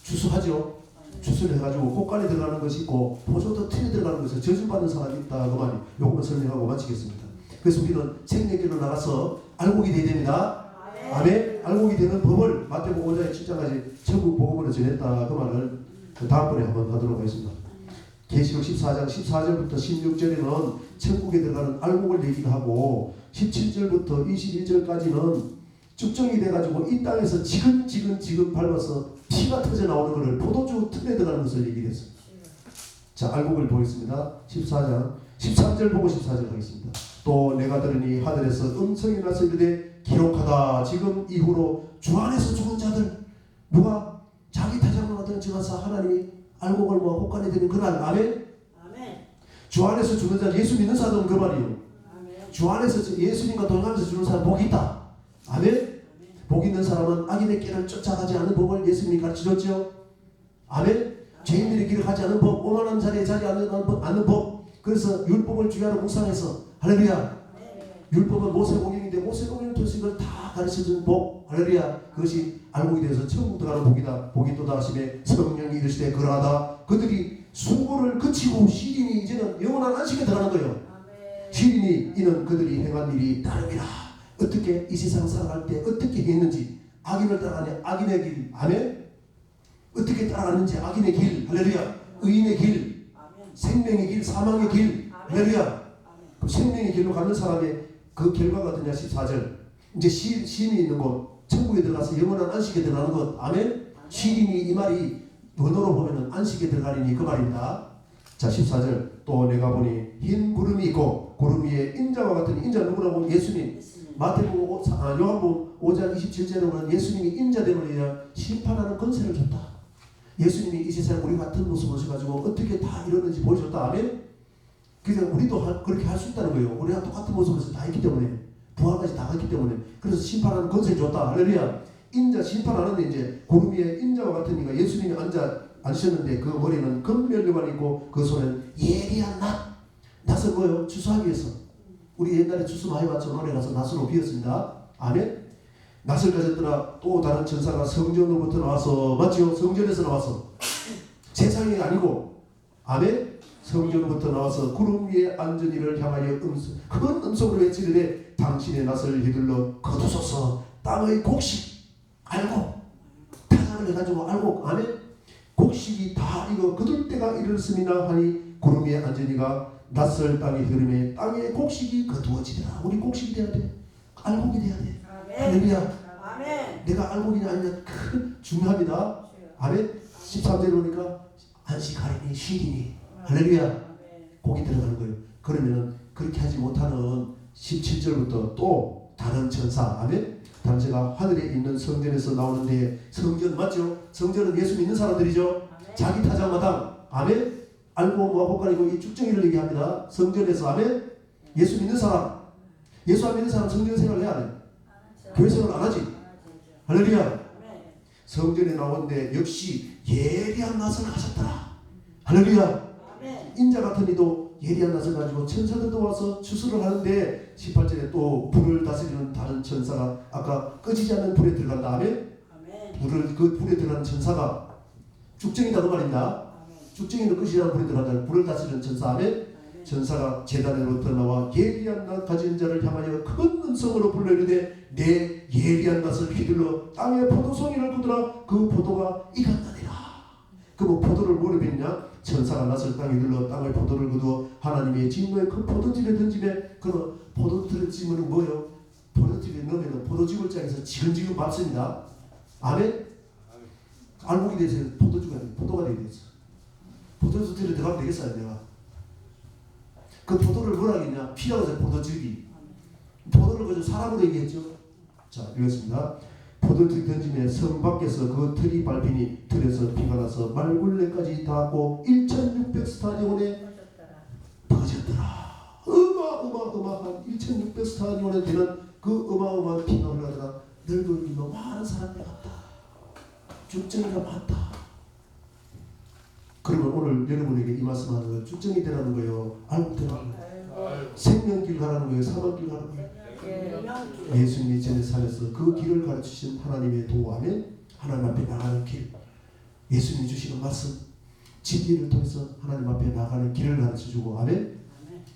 추수하죠. 추수를 해가지고 꽃간에 들어가는 것이 있고 포도도 틀에 들어가는 것이 저주받는 사람이 있다. 그 말이 요것만 설명하고 마치겠습니다. 그래서 우리는 생명길로 나가서 알곡이 되어야 됩니다. 아멘. 알곡이 되는 법을 마태복음 5장 7장까지 천국 복음으로 전했다. 그 말을 다음번에 한번 하도록 하겠습니다. 계시록 14장 14절부터 16절에는 천국에 들어가는 알곡을 얘기를 하고 17절부터 21절까지는 축정이 돼가지고 이 땅에서 지금 밟아서 피가 터져 나오는 것을 포도주 틀에 들어가는 것을 얘기를 했어요. 자, 알곡을 보겠습니다. 14장 13절 보고 14절 하겠습니다. 또 내가 들으니 하늘에서 음성이 나서 이르되 기록하다. 지금 이후로 주 안에서 죽은 자들, 누가 자기 타작을 받은 증하사 하나님이 알곡을 모아 곡간에 드는 그날. 아멘. 주 안에서 죽은 자, 예수 믿는 사람은 그 말이에요. 주 안에서 예수님과 동행하면서 죽는 사람 복이 있다. 아멘. 복 있는 사람은 악인의 길을 쫓아가지 않는 법을 예수님이 가르쳐줬죠. 아멘. 죄인들의 길을 가지 않는 법, 오만한 자리에 자리 않는 법. 그래서 율법을 주야로 묵상해서 할렐루야. 율법은 모세복음인데 모세복음을 통해서 이걸 다 가르쳐준 복. 할렐루야. 그것이 알곡이 되어서 천국 들어가는 복이다. 복이 또다 하심에 성령이 이르시되 그러하다. 그들이 수고를 그치고 시린이 이제는 영원한 안식에 들어가는 거예요. 시린이 이는 그들이 행한 일이 다름이라. 어떻게 이 세상 살아갈 때 어떻게 했는지, 악인을 따라가는 악인의 길. 아멘. 어떻게 따라가는지 악인의 길. 할렐루야. 의인의 길, 생명의 길, 사망의 길. 할렐루야. 그 생명의 길로 가는 사람의 그 결과가 어떠냐 14절 이제 쉼이 있는 곳 천국에 들어가서 영원한 안식에 들어가는 것 아멘. 쉼이 이 말이 원어로 보면은 안식에 들어가리니 그 말입니다. 자 14절 또 내가 보니 흰 구름이 있고 구름 위에 인자와 같은 인자 누구라고? 예수님. 마태복음 요한복음 5장 27절에 보면 예수님이 인자됨으로 심판하는 권세를 줬다. 예수님이 이 세상에 우리 같은 모습을 오셔가지고 어떻게 다 이러는지 보여줬다. 아멘. 그래서 우리도 그렇게 할 수 있다는 거예요. 우리가 똑같은 모습에서 다 있기 때문에 부활까지 다 갔기 때문에 그래서 심판하는 권세를 줬다. 할렐루야. 인자 심판하는데 이제 구름 위에 인자와 같은 이가 예수님이 앉으셨는데 그 머리는 금면류관이 있고 그 손에는 예리한 낫을 뭐요? 추수하기 위해서. 우리 옛날에 추수 많이 받죠. 노래 가서 낫으로 비었습니다. 아멘. 낫을 가졌더라. 또 다른 천사가 성전으로부터 나와서 맞죠? 성전에서 나와서 세상이 아니고 아멘. 성전으로부터 나와서 구름 위에 앉은 이를 향하여 큰 음성으로 외치되 당신의 낫을 휘둘러 거두소서. 땅의 곡식 알고 타작을 해가지고 알고 아멘. 곡식이 다 이거 거둘 때가 이르렀음이나 하니 구름 위에 앉은 이가 낯설 땅의 흐름에 땅의 곡식이 거두어지더라. 우리 곡식이 돼야 돼. 알곡이 돼야 돼. 할렐루야. 아멘. 내가 알곡이냐 아니냐 큰 중요합니다. 아멘. 13절에 보니까 안식하리니 쉬리니 할렐루야. 곡이 들어가는 거예요. 그러면은 그렇게 하지 못하는 17절부터 또 다른 천사 아멘. 당시가 하늘에 있는 성전에서 나오는데 성전 맞죠? 성전은 예수 믿는 사람들이죠. 아멘. 자기 타작마당 아멘. 알고 뭐 복가리고 이 쭉정이를 얘기합니다. 성전에서 아멘. 예수 믿는 사람, 예수 안 믿는 사람 성전 생활을 해야 돼. 교회 생활 안 하지. 할렐루야. 성전에 나오는데 역시 예리한 낫을 가졌더라. 할렐루야. 인자 같은 이도 예리한 낫을 가지고 천사들도 와서 추수를 하는데 18절에 또 불을 다스리는 다른 천사가 아까 꺼지지 않는 불에 들어간 다음에 그 불에 들어가는 천사가 쭉정이다 그 말입니다. 쭉정이는 끝이 않는 불에 들어간다. 불을 다스리는 천사에 천사가 제단으로부터 나와 예리한 낫 가진 자를 향하여 큰 음성으로 불러 이르되 내 예리한 낫을 휘둘러 땅에 포도송이를 거두라. 그 포도가 익었느니라. 그 포도를 뭐로 빚냐? 천사가 낫을 땅에 휘둘러 땅의 포도를 거두어 하나님의 진노의 큰 포도즙에 던지매 그 포도즙을 찌면 뭐예요? 포도즙에 넣으면 포도즙을 짜서 지근지근 밟습니다. 아멘? 알곡이 돼서 포도가 되게 됐어. 포도즙에 들어가면 되겠어요 내가. 그 포도를 뭐라 하겠냐? 피라고 해서 포도즙이. 포도를 가지고 사람으로 얘기했죠. 자 읽겠습니다. 포도즙 던짐에 성 밖에서 그 틀이 밟히니 틀에서 피가 나서 말굴레까지 닿았고 1600스타디온에 퍼졌더라. 어마어마한 1600스타디온에 되는 그 어마어마한 피가 흘러가다가 늙은이 너무 많은 사람들 같다. 쭉정이가 많다. 그러면 오늘 여러분에게 이 말씀하는 거 쭉정이 되라는 거예요. 알고 되라는 거예요. 생명길 가라는 거예요. 사망길 가라는 거예요. 예수님이 전에 산에서 그 길을 가르치신 하나님의 도움에 하나님 앞에 나가는 길, 예수님이 주시는 말씀, 진리를 통해서 하나님 앞에 나가는 길을 가르쳐주고 아멘.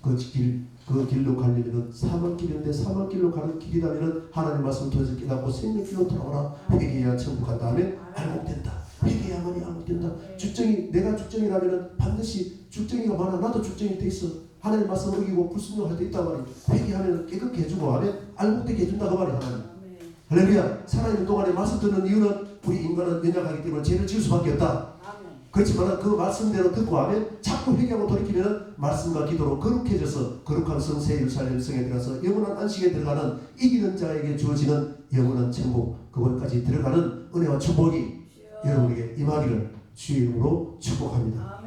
그 길로 가려면 사망길인데 사망길로 가는 길이라면 하나님 말씀을 통해서 깨닫고 생명길로 돌아오라. 회개해야 천국 간다. 아멘. 알곡된다. 회개해야만이 알곡된다. 쭉정이 내가 쭉정이라면 반드시 쭉정이가 많아. 나도 쭉정이 돼 있어. 하나님 말씀 어기고 불순종할 때 있단 말이에요. 회개하면 깨끗게 해주고 아멘. 알곡되게 해준다 그 말이에요. 하나님. 할렐루야. 살아있는 동안에 말씀 듣는 이유는 우리 인간은 연약하기 때문에 죄를 지을 수밖에 없다. 그렇지만 그 말씀대로 듣고 하면 자꾸 회개하고 돌이키면 말씀과 기도로 거룩해져서 거룩한 성세 예루살렘 성에 들어가서 영원한 안식에 들어가는 이기는 자에게 주어지는 영원한 천국 그곳까지 들어가는 은혜와 축복이 여러분에게 임하기를 주의 이름으로 축복합니다.